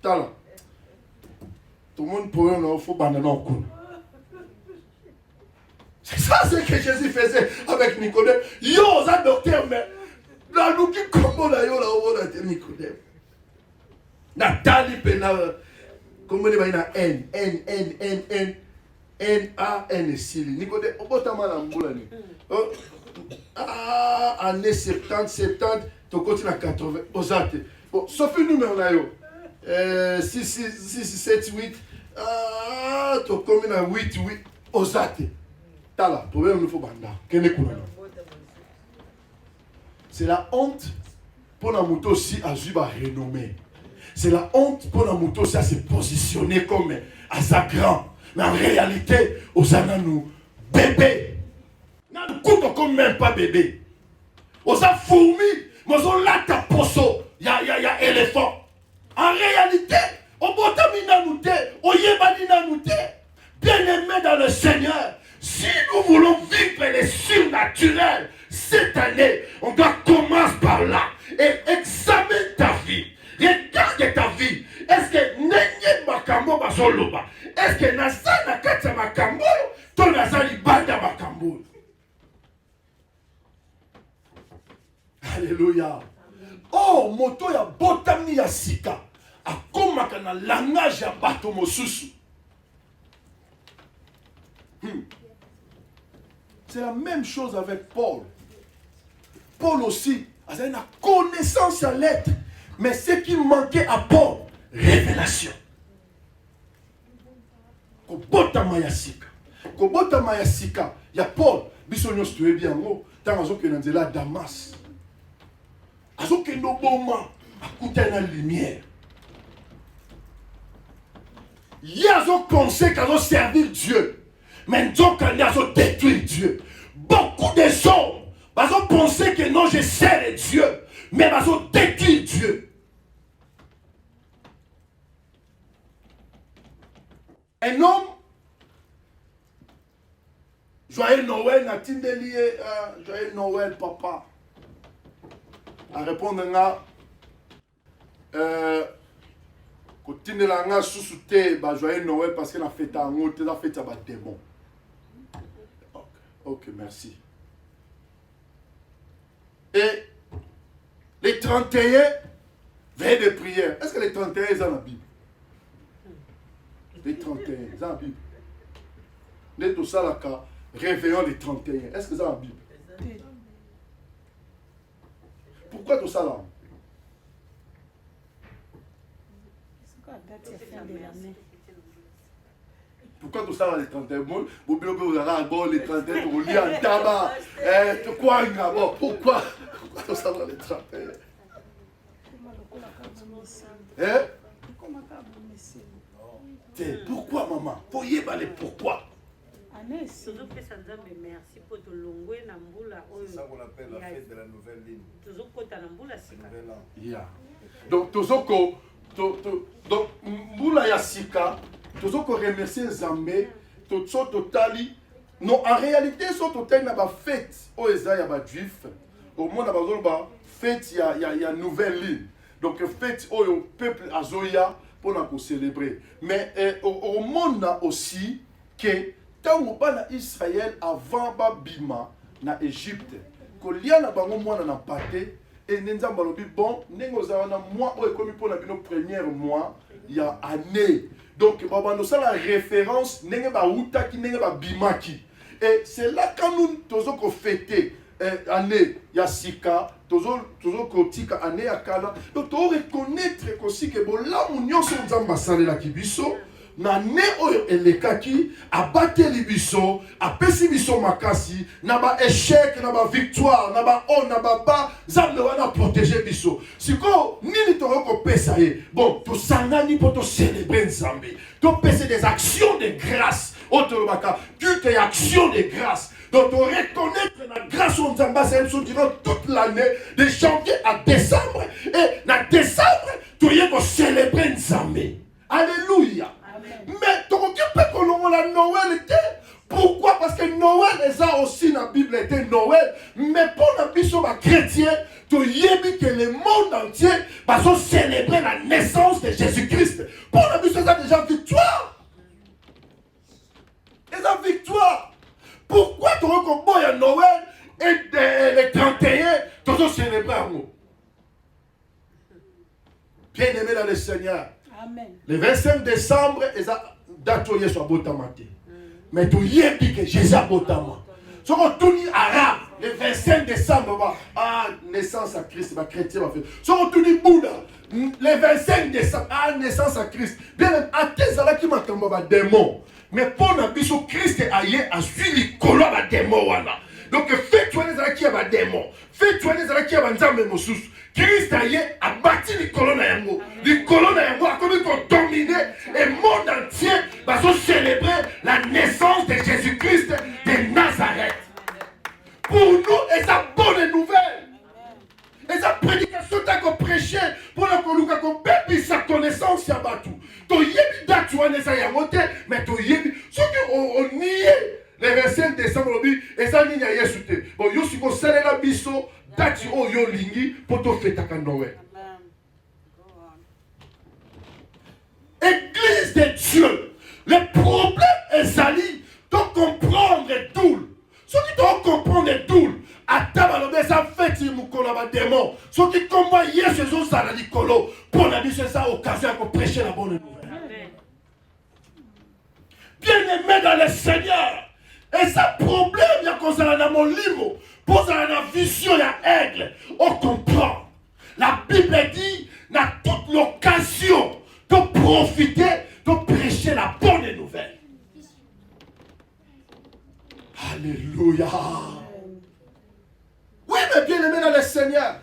talent. Tout le monde pourrait nous faire banana en coup. C'est ça ce que Jésus faisait avec Nicodème. Yo, ça docteur, mais La louki comme la yo la on a te Nicodème. Nathalie pena comme on est na N A N Sili. Nicodème obotama na mbula ni. Année 70 tu continues à 80 osate. Bon, sauf le numéro là yo. 6 7 8 tu combien à 8 osate. Tala, problème il faut banda. Kene kuna. C'est la honte pour la moto aussi à Juba renommé. C'est la honte pour la moto aussi à se positionner comme à sa grand. Mais en réalité, aux ananou, bébé. Nous coupons comme même pas bébé. Aux a fourmi, mais on l'a ta poso. Ya éléphant. En réalité, au botamina nous te, au yebanina nous te, bien aimé dans le Seigneur. Si nous voulons vivre les surnaturels cette année, on doit commencer par là et examine ta vie. Regarde ta vie. Est-ce que Nenye Makambo Basoloba? Est-ce que Nasa Nakata Makambo? Ton Nazali Banda Makambo? Alléluia. Oh, moto ya botami ya sika. Akomaka na langage ya bato mosusu. C'est la même chose avec Paul. Paul aussi, il a une connaissance à l'être. Mais ce qui manquait à Paul, révélation. Kobota mayasika. Kobota mayasika. Il y a Paul. Bisognos tu es bien gros. Tant que nous sommes là Damas. Azo que nos moments à la lumière. Il y a un conseil qui a servir Dieu. Mais donc, il y a détruire Dieu. Beaucoup de gens ont pensé que non, je sers Dieu. Mais ils ont détruit Dieu. Un homme, joyeux Noël, n'a-t-il délié, joyeux Noël, papa. À répondre à quand il a sous-souté, joyeux Noël parce qu'il a fait un autre, il a fait un démon. Ok, merci. Et les 31 veillées de prière. Est-ce que les 31 sont dans la Bible? Les 31 sont dans la Bible. Les tout ça là, réveillons les 31. Est-ce que c'est dans la Bible? Pourquoi tout ça là? Pourquoi tout ça dans les 31? Vous allez les 31, vous lisez en tabac. Pourquoi tout ça dans les 31? Pourquoi maman? Voyez pourquoi? C'est ça qu'on appelle la fête de la nouvelle ligne. Donc, donc, Mbula Yassika, tous ceux qui remercient Zambé, tous ceux qui non, en réalité, ils sont total na ba fête au Esaïa ba juif. Au monde na ba fête il y a nouvelle ligne. Donc fête au peuple azoya pour nous célébrer. Mais au monde aussi que tant au bas na Israël avant ba bima na Égypte, que lia na bango mwana na pate et nenzamba lobi bon nengo za na mois o ekomi pour na bino première mois il y a année. Donc babando ça la référence nenge ba utaki nenge ba bimaki. Et c'est là quand nous tous fêter année ya sika toujours kotika année ya kala. Donc tu reconnaître aussi que bon là munyo so nzamba salela kibiso na ne oyo elekaki abate libiso apesi biso makasi na ba échec na ba victoire na ba on na ba ba zambe wana protéger biso siko nini to ko pesa ye bon to sangani pour to célébrer nzambe to pesa des actions de grâce otolobaka culte et action de grâce. Donc, on reconnaître la grâce au Nzamba, c'est durant toute l'année, de janvier à décembre. Et dans décembre, tu vas célébrer Nzambe. Alléluia. Mais tu peux qu'on la Noël était. Pourquoi? Parce que Noël est ça aussi dans la Bible était Noël. Mais pour la Bible chrétien, tu sais que le monde entier va célébrer la naissance de Jésus-Christ. Pour la Bible, c'est déjà victoire. Et la victoire. Pourquoi tu veux qu'on boit à Noël et les 31, tu Bozo célébrer amour. Bien-aimé dans le Seigneur. Amen. Le 25 décembre, ils ont datoyé sur Botamate. Mais tu y es dit que Jésus a Botama. Ce qu'on tourne arabe, le 25 décembre, naissance à Christ, ma chrétien va faire. Ce qu'on tourne Bouddha, le 25 décembre, naissance à Christ. Bien même, à tes là qui m'a tombé un démon. Mais pour la biso Christ aïe a suivi colo à démon. Donc fais-toi les là qui a un démon. Fais-toi les là qui a un nzambe moussous. Christ a bâti les colonnes à Yango. Les colonnes à Yango a comme ils ont dominé et le monde entier va se célébrer la naissance de Jésus-Christ de Nazareth. Pour nous, et sa bonne nouvelle. Et sa prédication qu'on prêchait pour la coluca qu'on pépit sa connaissance à Batou. To yebi datuane sa yamote, mais to yebi. Ce qu'on niait les 25 décembre, et ça n'y a yesu te. Bon, yo si qu'on sale la biso. Dati o yo lingi poto fetaka Noël. Église de Dieu. Le problème est sali. Tu comprendre tout. Ceux qui doivent comprendre tout. Attends, ça fait que mukolo ba démon. Ceux qui combattent Yesu zo sala likolo. Pour la mission ça occasion pour prêcher la bonne nouvelle. Bien-aimé dans le Seigneur. Et ça problème il y a qu'on s'en a mon limo. Pour la vision de l'aigle, on comprend. La Bible dit, n'a toute l'occasion de profiter, de prêcher la bonne nouvelle. Alléluia. Oui, mais bien aimé dans le Seigneur.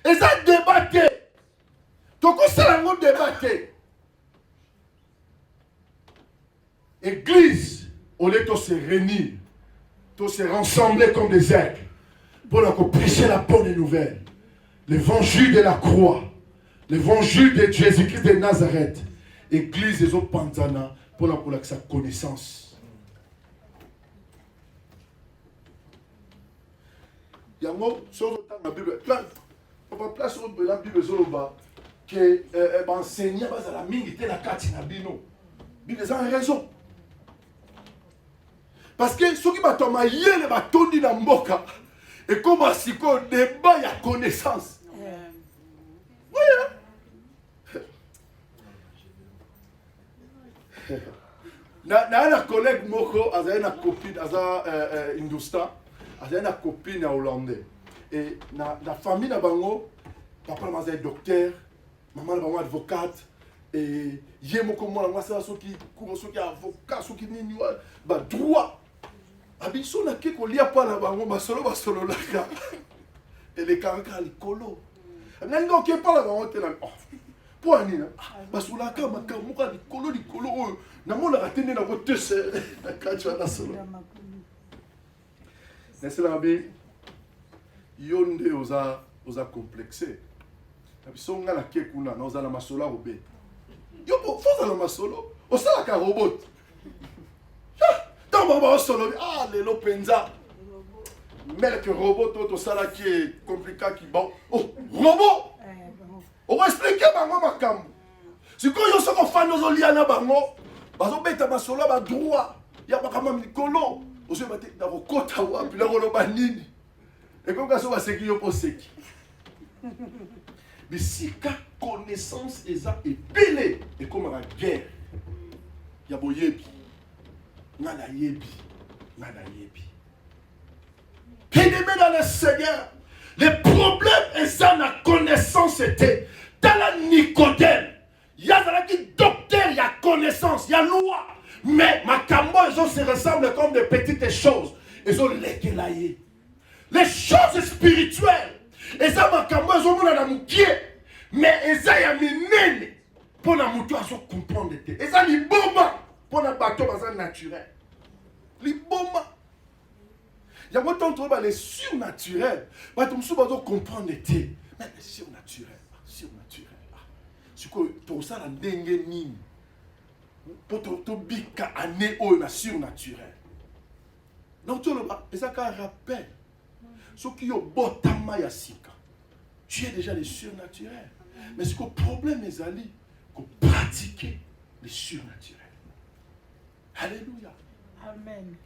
Et ça débatté. Donc on s'est débatté. Église, on est tous se réunir. Tous se rassembler comme des aigles pour prêcher la bonne nouvelle. L'évangile de la croix, l'évangile de Jésus-Christ de Nazareth. Église des autres Panzana pour sa connaissance. Il y a un mot sur la Bible. On va placer la Bible que enseignant à la mine était la carte na bino. Bible a raison. Parce que ceux qui battent yele batondi na mboka et comme si ko débat ya connaissance. Oui. Na collègue moko azana na copine aza Hindustan, azana na copine ya hollandais et na famille na bango papa na est docteur, maman na bango avocate et yé moko mwana mwasa soki avocat soki nini ba droit. Abiso na ke kolia pa na bango basolo laka ele kanka likolo nanga ke pa la bango te na po anina basula ka makamuka likolo na mona ratende na botese na kacha na solo nesela be yonde oza complexé abiso nga na ke kuna na oza na masolo robe yo po foza na masolo osala ka robot. Lelo penza. Mais que robot, tout ça là qui est compliqué, qui bon. Oh, robot! On va expliquer ma cam. Si quand yo soko fan nos liana bango, bazo beta masolo ba droit. Ya ba kama mikolo. Ozo bate na kota wa puis la roloba nini. Et comme ça va seki yo poseki. Mais si ka connaissance eza epelé et comme la guerre. Ya boyebi. Nana yebi. Bien-aimé dans le Seigneur, le problème est ça, la connaissance était dans la Nicodème. Il y a qui docteur, il y a connaissance, il y a loi. Mais ma cambo, ils se ressemblent comme des petites choses. Ils ont l'équelaillé. Les choses spirituelles. Et ça, ma cambo, ils ont la moukier. Mais ils ont mis pour la mouture, ils ont comprendre. Et ça, les bombes pour la bateau, c'est naturel. Les bombes. Il y a beaucoup de choses, les surnaturels. Mais tu me comprendre. Mais les surnaturels. C'est quoi pour ça la dengue nini pour to bika année au na surnaturel. Donc tu le et ça qu'un rappel. Ce qui est botama ya sika. Tu es déjà les surnaturels. Mais ce que le problème est ali qu'on pratiquer les surnaturels. Alléluia. Amen.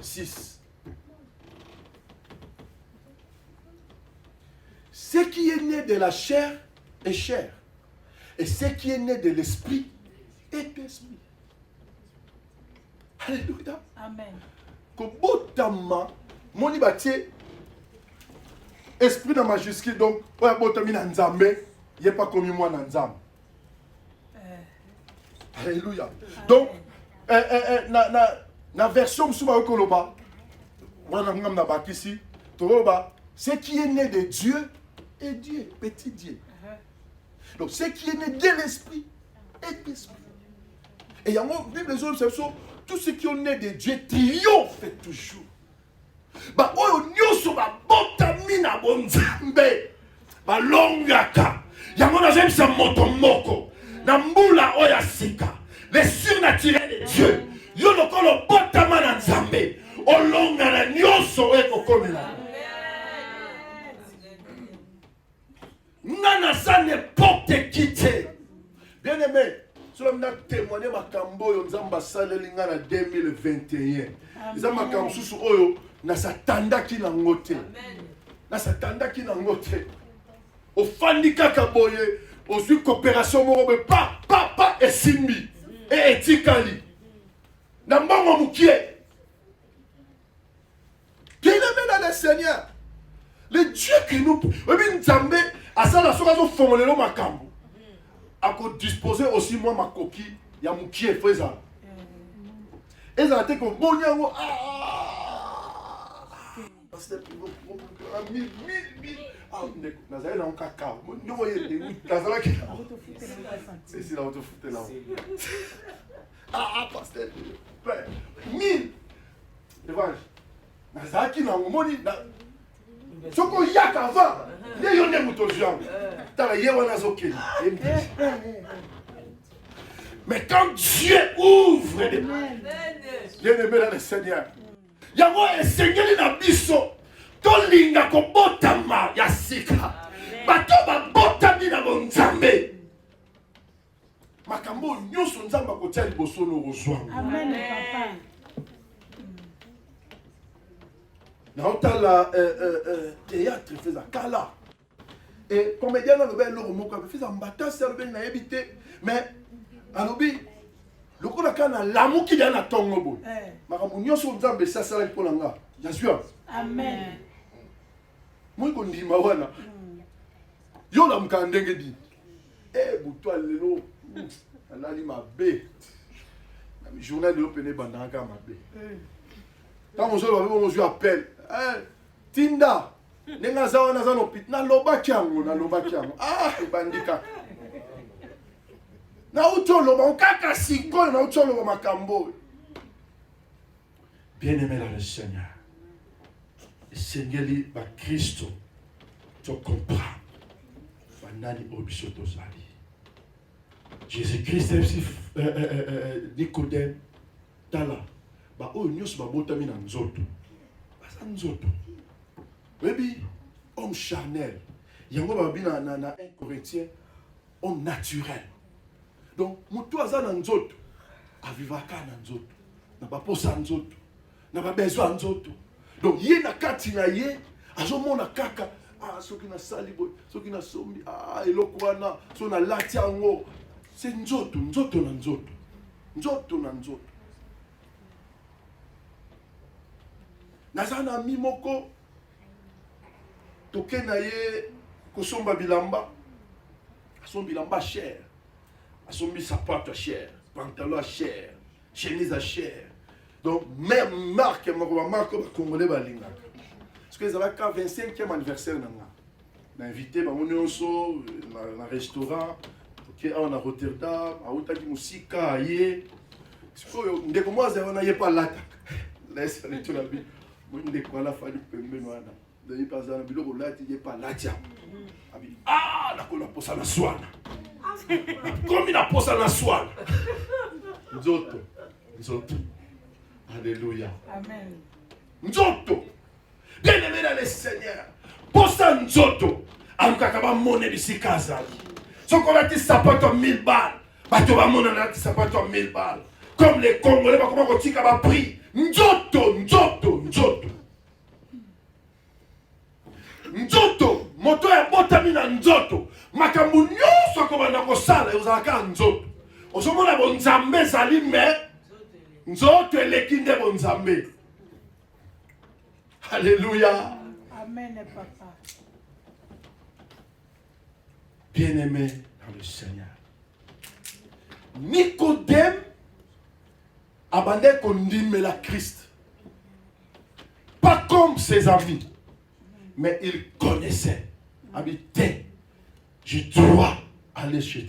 6. ce qui est né de la chair est chair. Et ce qui est né de l'esprit est esprit. Alléluia. Amen. Kobotama, moni batie esprit dans majuscule, donc oya botami na nzambe, yé pas comme moi na nzambe. Alléluia. Donc na version msuba okoloba, wana ngam na bakisi, toroba, ce qui est né de Dieu est Dieu, petit Dieu. Donc ce qui est né de l'esprit est l'esprit. Et il y a une Bible, tout ce qui est né de Dieu triomphe toujours. Ba oyo nyoso ba botami na bonzambe ba longaka yango na zemisa moto moko na mbula oya sika le surnaturel de Dieu yo lokolo botama na nzambe olonga na nyoso ekokomela nana sa n'importe qui te bien aimé cela m'a témoigné makambo oyo nzambe asaleli nga na 2021 eza makambo susu oyo na satandaki na ngote na satandaki na ngote ofandi kaka boye ozwi coopération moko be pa esimbi et etikali na mbongo mukie bien-aimé dans le Seigneur le Dieu que nous obi nzambe asala soka zo fongolelo makambo ako disposer aussi moi makoki ya mukie feza eza te ko bonyango nazali na kaka ndoko yende nazalaki c'est la auto foutre là pasteur père 1000 devant nazalaki na ngomoni na soko yaka avant nde yo nde moto jango tala ye wana zokeli mais quand Dieu ouvre les bien-aimé dans le Seigneur yango esengeli na biso tolinga kobotama ya sika bato babotami na bonzambe makambo nyonso nzambe akotia liboso na kozwanga Amen, papa. naotala théâtre feza kala et comédien alobi eloko moko feza mbatasi alobi nayebi te mais alobi lokola kaka na lamuki dia na ntongo boye makambo nyonso nzambe esasalaki mpo na nga yazwi Amen. moi kondima wana yo lamuka ndenge dini butu alelo alali mabe na mijournal lelo pene ebandaka mabe ntango ozoloba mpe ozwi appel tinda ndenge aza wana aza nopiti nalobaki yango ebandi kaka nauti oloba kaka sikoyo nauti oloba makambo oyo bien-aimé dans le Seigneur esengeli bakristo tocomprendre banani oyo biso tozali jésus-christ esi nicodème tala baoyo nyonso babotami na nzoto baza nzoto oyebi homme charnel yango babi na 1 Corinthiens homme naturel donc moto aza na nzoto avivaka na nzoto na baposa nzoto na babezo ya nzoto donc ye na kati na ye azomona kaka soki nasali boye soki nasombi eloko wana so nalati yango se nzoto na nzoto naza na mi moko toke na ye kosomba bilamba asombi bilamba cher asombi sapato cher pantalon cher chemise à cher donc même marque congolais balingaka parce que ezalaka 25e anniversaire na invité bango nyonso na restaurant toke awa na Rotterdam autaki mosika aye sikoyo ndeko mo azali wana ye mpo alataka laesalito na bino moi ndeko ala fali pembeni wana daye mpe aza na biloko olati ye mpo alati yango abi nakola posa na swana komi na posa na swana nzoto alléluia Amen. nzoto bien-aimé dans le Seigneur posa nzoto alukaka bamone bisika azali soki olati sapato 1000 balles bato bamona nalati sapato 1000 balles comme les Congolais bakoma kotika baprix nzoto moto ya bota nzoto. Makambu nyonso komanda kosala ozalaka nzoto. Ozomona bonzambe zali me nzoto eleki nde bonzambe. Alléluia. Amen, papa. Bien-aimé dans le Seigneur. Nicodème abandonne kondimela Christ. Pas comme ses amis, mais il connaissait. Habité. Je dois aller chez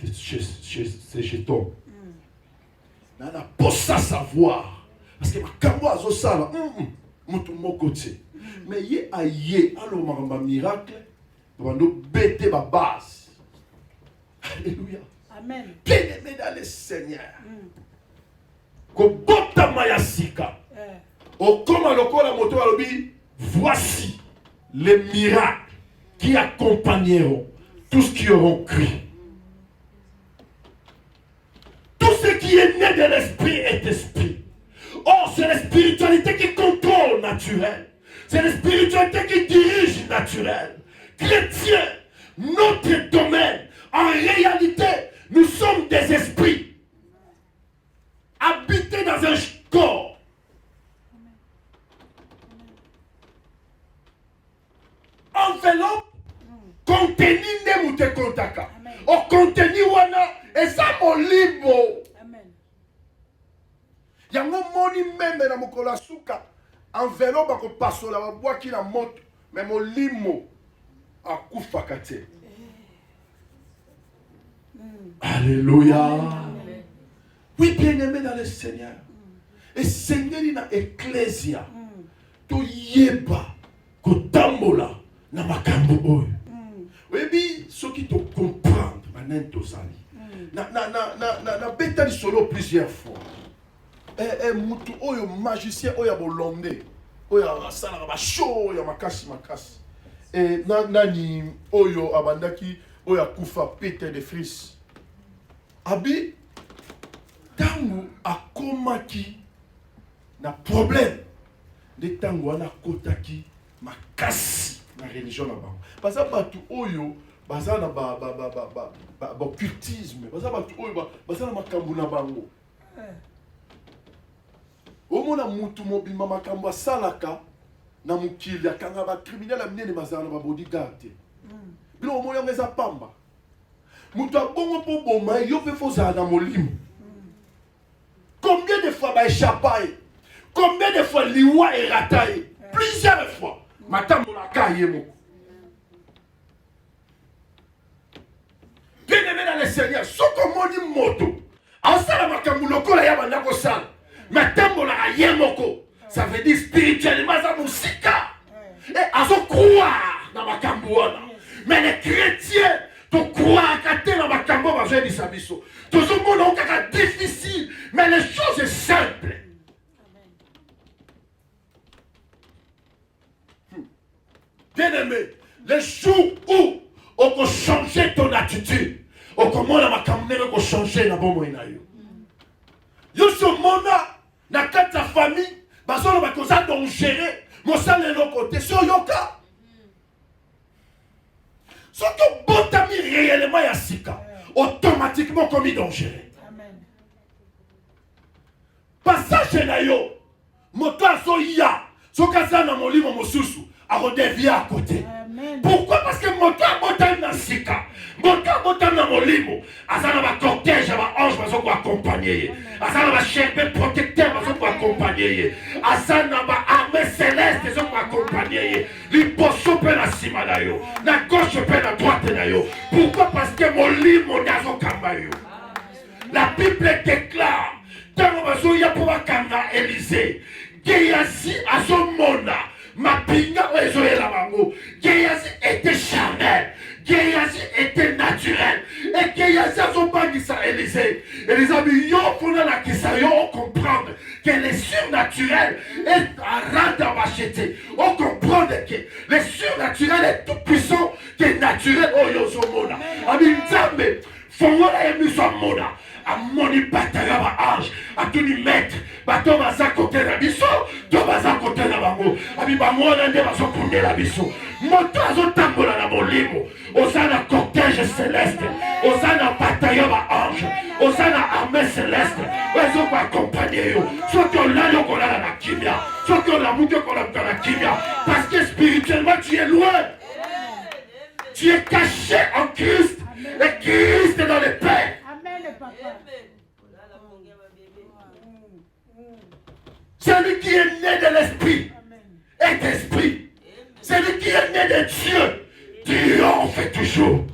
cet homme. Nana pour ça savoir. Parce que ma kamwa zo sala. Mutu mokote. Mais yé aïe. Alors ma miracle. Bando bête ma base. Alléluia. Amen. Bien-aimé dans le Seigneur. Kobota mayasika. Okoma lokola moto alobi. Voici les miracles qui accompagneront tous qui auront cru. Tout ce qui est né de l'esprit est esprit. Or, c'est la spiritualité qui contrôle naturel. C'est la spiritualité qui dirige naturel. Chrétien, notre domaine, en réalité, nous sommes des esprits habités dans un corps. Enveloppe, contenu ne mute kontaka. Au contenu wana, et ça mon libo. Yango moni meme na mokola suka enveloppe ko pasola ba boaki na moto mais mon limo akufa kate. Alléluia. Oui, bien-aimé dans le Seigneur. Et Seigneur na ecclesia to yeba ko tambola na makambo oyo. Oui, bi ceux qui te comprendre manen to sali. Na beta di solo plusieurs fois. Mutu oyo magicien oyo bolonde oyo asala ba show oyo makasi. Nani oyo abandaki oyo akufa Peter de Fils. Abi tangu akomaki na problème de tangu wana kotaki makasi na religion na bango. Parce que batu oyo baza na ba occultisme, baza batu oyo baza na makambu na bango. Omona mutu mobima makambo asalaka na mukili akanga ba criminel amnene bazana ba bodyguard. Bilo omona ngeza pamba. Mutu abongo po boma yo pe foza na molimo. Combien de fois ba échapper? Combien de fois liwa et rataye? Plusieurs fois. Matambo la kaye mo. Bien-aimé dans le Seigneur, soko moni moto. Asala makambo lokola ya banda ko sala. Matambo la yemoko. Ça veut dire spirituellement ça musika. Et azo croire dans makambo wana. Mais les chrétiens tu crois qu'à dans makambo va faire du sabiso. Tout ce monde est difficile, mais les choses sont simples. Bien-aimé, les jours où on peut changer ton attitude, on commence à changer la bonne moyenne. Yo so mona na kata famille, baso ba koza donc gérer, mo sale no côté so yoka. Surtout botami réellement ya sika, automatiquement comme il donc gérer. Amen. Passage na yo, moto so ya, so kaza na molimo mosusu, a redevient à côté. Amen. Pourquoi? Parce que moto botami na sika. Moto botami na molimo, azana ba cortège ba ange baso ko accompagner. Azana ba chef protecteur baso ko accompagner. Azana ba armée céleste baso ko accompagner. Li poso pe na sima na yo, na gauche pe na droite na yo. Pourquoi? Parce que molimo nazo kamba yo. La Bible déclare tango baso ya po bakanga Élysée. Géasi azomona mapinga ozo yela bango. Géasi était charnel. Géasi était naturel. Et Géasi a son bagisa Élysée. Élysée, yo pour la kisa yo comprendre que les surnaturels est à rendre machete. On comprend que les surnaturels est tout puissant que naturel oh yo so mona. Abi nzambe fongola yemi so mona. A moni bataya ba ange, a tout ni maître, bato baza côté na biso, to baza côté na bango. Abi ba mona nde bazo kunde la biso. moto azotambola na molimo oza na cortège céleste oza na bataillon baange oza na armée céleste ezokoaccompagne yo soki olali okolala na kimia soki olamuki okolamuka na kimia parce que spirituellement tu es loin. Tu es caché en Christ et Christ est dans les paix. Amen, papa. Celui qui est né de l'esprit est d'esprit. Celui qui est né de Dieu triomphe toujours.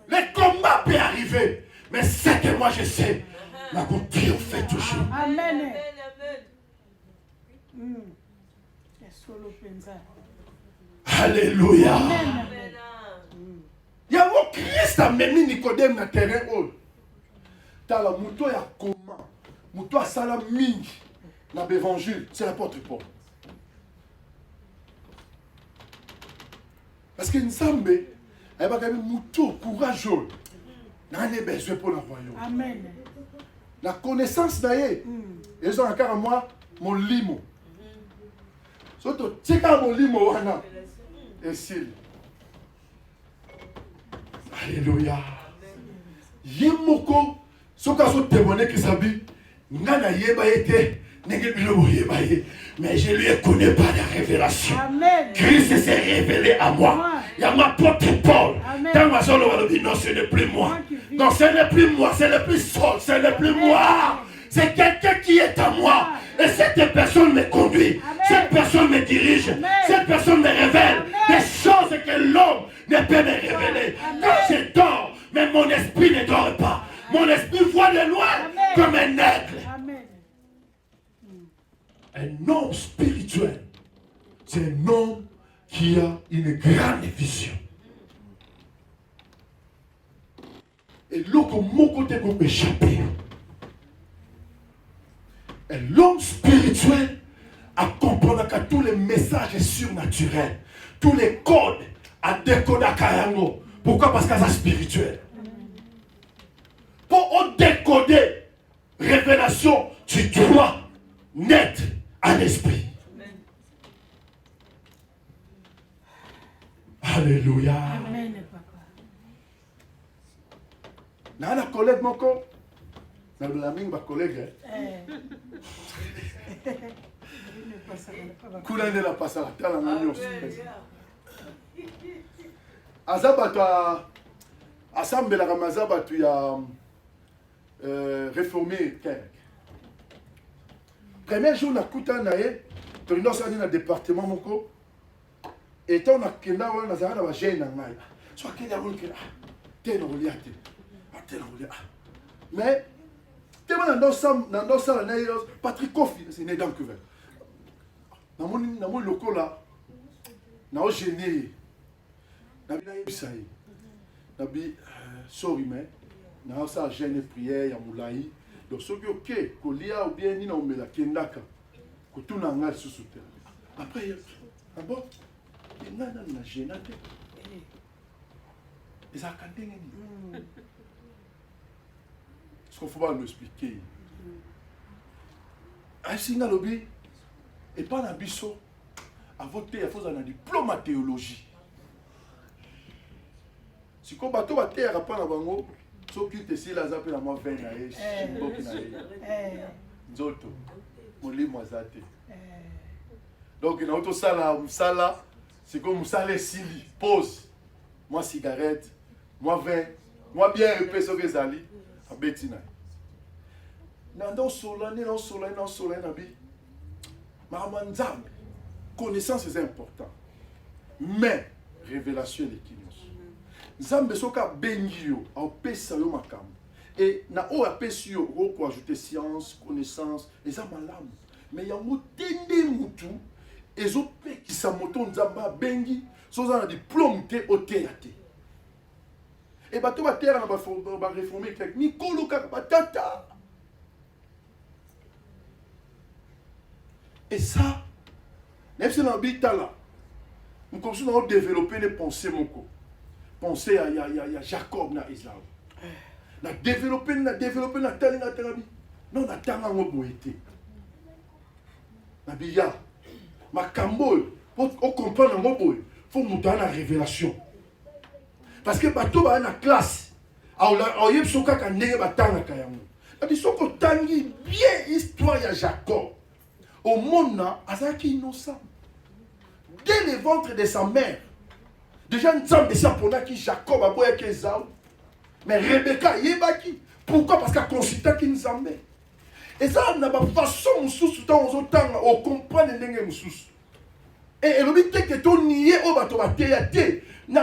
Le combat peut arriver, mais ce que moi je sais, la route triomphe toujours. Amen. Alléluia. Il y a mon Christ a mis Nicodème dans le terrain. Dans la mouton, il y a comment? Mouton a salam mingi. Dans l'évangile, c'est l'apôtre Paul. Parce que Nzambe, il y a un mouton courageux. Il y a un besoin pour le royaume. Amen. La connaissance d'ailleurs, ils ont encore à moi mon limo. Surtout, c'est quand mon limo, wana. Et s'il. Alléluia. Yemoko, ce qu'on a témoigné que ça dit, Nana yeba été, mais je lui ai connu par la révélation. Amen. Christ s'est révélé à moi. Il y a ma porte Paul. Dans ma zone, on dit non, ce n'est plus moi. Non, ce n'est plus moi, ce n'est plus Saul, ce n'est plus moi. C'est quelqu'un qui est à moi. Et cette personne me conduit. Cette personne me dirige. Cette personne me révèle des choses que l'homme ne peut me révéler. Quand je dors, mais mon esprit ne dort pas. Mon esprit voit de loin comme un aigle. Un homme spirituel, c'est un homme qui a une grande vision. Et l'autre, mon côté, peut échapper. Et l'homme spirituel a compris que tous les messages surnaturels, tous les codes à décoder à Kayango. Pourquoi? Parce que c'est spirituel. Pour décoder révélation, tu dois naître à l'esprit. Alléluia. Amen, papa. N'a la collègue mon corps. N'a la mine ma collègue. Coulin de la passe à la telle en agneau. Azabata assemble la ramazaba tu as réformé Québec. Premier jour, na kuta na ye, to ndo sa ni na département moko. Et ton na kenda wana na zana ba jeune na ngai. So akenda won ke te no liate. Te no liate. Mais tellement dans ça na yo Patrick Kofi, c'est né dans Vancouver. Na mon loko là. Na o gêné. Na bi na yebisai. Na bi sorry mais na ça jeune prière ya moulayi. Donc, ce qui est ok, Kolia ou bien Nina Omela, Kendaka, que tout n'a pas sous terre. Après, ah bon, il y a un gêné. Et ça a été. Ce qu'il faut pas nous expliquer. Ah, si on a lobby, et pas un biseau, à voter, il faut un diplôme en théologie. Si on bateau à terre, à pas la bango. So qui te si la zappe la moi veine aye shimboki na ye nzoto molimo azate donc na auto sala musala c'est comme musala sili pause moi cigarette moi vin moi bien épais so que zali abetina na ndo solane na bi mamanzambe connaissance est important mais révélation est qui Nzambe soka bengi yo apesa yo makambo et na o apesi yo ko ajouter science connaissance eza malamu mais yango tende mutu ezo pekisa moto Nzamba bengi soza na diplôme te oteate et bato ba terre na ba réformer quelque ni koloka batata et ça même si na bitala nous commençons à développer les pensées moko. Pensez à Jacob na Israël. Na développer na tali na terabi. Non na tanga ngo boité. Na biya. Makambo On comprend un mot, il faut monter à la révélation. Parce que bateau va dans la classe. Alors, il y a des gens qui ont été dans la classe. Il y a des gens qui bien l'histoire de Jacob. Au monde, il est innocent. Dès le ventre de sa mère, déjà, nous sommes des Japonais qui Jacob a beau être Esaü. Mais Rebecca, il est baki. Pourquoi? Parce qu'elle considère qu'il nous aime. Et ça, on n'a pas façon, on comprend les langues. Et le but est que tu nies au bateau à terre.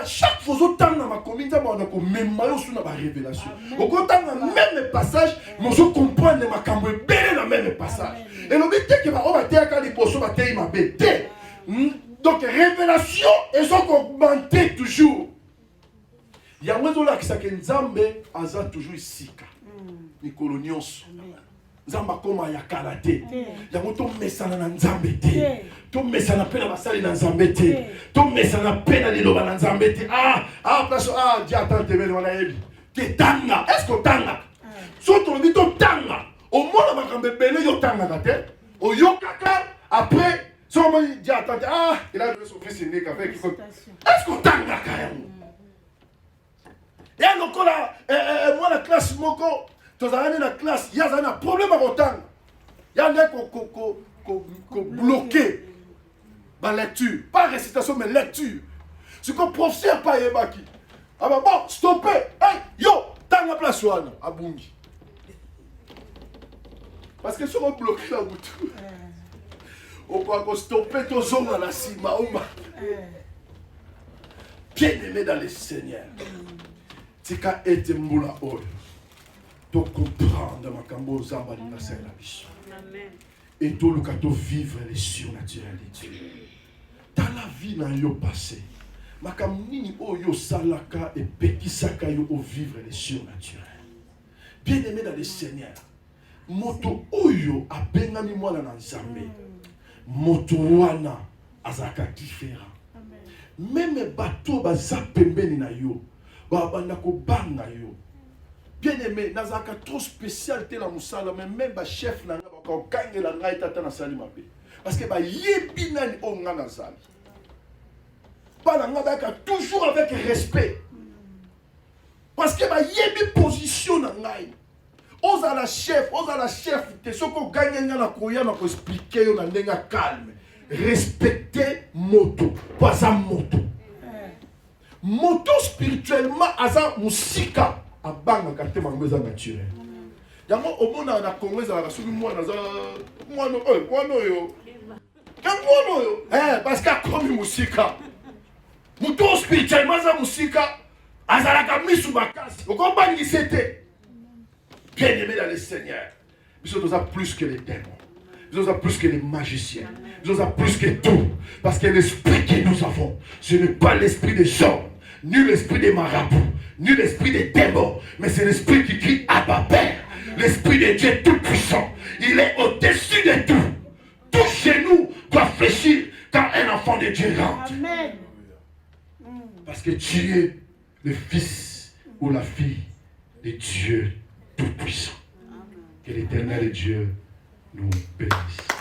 Chaque fois que tu as ma commune, tu as même la révélation. Au contraire, dans le même passage, nous comprenons ma cambre belle dans le même passage. Et le but est que on va terre quand les poissons va terre ma bête. Donc révélation, elles ont augmenté toujours. Il y a un autre qui s'appelle Nzambe, Aza toujours ici. Nikolo nyonso. Nzamba koma ya kalate. Yango to mesana na Nzambe te. To mesana pe na basali na Nzambe te. To mesana pe na liloba na Nzambe te. Place dia tante bele wana yebi. Te tanga. Est-ce que tanga? Soto ndi to tanga. Au moins makambe bele yo tanga na te. O yo kaka après so mo dia tante il a donné son fils né avec. Est-ce que tanga kayango? Et alors moi la classe moko tous allez la classe, il y a un problème à autant. Il y a un bloqué la lecture, pas récitation mais lecture. Ce que le professeur pas yebaki. Ah bah bon, stoppez. Hey, yo, t'as la place ouana à Bungi. Parce que si on bloque la route, on peut stopper ton zone à la cima. Bien aimé dans le Seigneur. Tika ete mbula oyo. De comprendre ma cambo zamba na la biche. Et tout le cas de vivre les surnaturels de Dieu. Dans la vie dans yo passé, ma camini oyo salaka et petit saka yo au vivre les surnaturels. Bien aimé dans le Seigneur. Moto oyo a bengami mwana na Nzambe. Moto wana azaka différent. Même bateau baza pembeni na yo, babanda ko banga yo. Bien aimé, nazaka trop spécial te la musala, mais même ba chef na nga ba kange la ngai tata na sali mabe. Parce que ba yebi nani o nga na sali. Ba na nga ba toujours avec respect. Parce que ba yebi position na ngai. Oza la chef te soko gagner nga na koya na ko expliquer yo na ndenga calme. Respecter moto, pas à moto. Moto spirituellement aza musika. Abanga kate mangweza naturel. Yango omona na kongweza la subi mwana za mwana yo. Mwana yo. Parce que comme musika. Muto spirituellement za musika azalaka misu makasi. Okombangi c'était. Bien aimé dans le Seigneur. Nous sommes plus que les démons. Nous sommes plus que les magiciens. Nous sommes plus que tout. Parce que l'esprit que nous avons, ce n'est pas l'esprit des hommes, ni l'esprit des marabouts, ni l'esprit des démons, mais c'est l'esprit qui crie Abba Père. L'esprit de Dieu tout-puissant. Il est au-dessus de tout. Tout chez nous doit fléchir quand un enfant de Dieu rentre. Amen. Parce que tu es le fils ou la fille de Dieu tout-puissant. Que l'Éternel Dieu nous bénisse.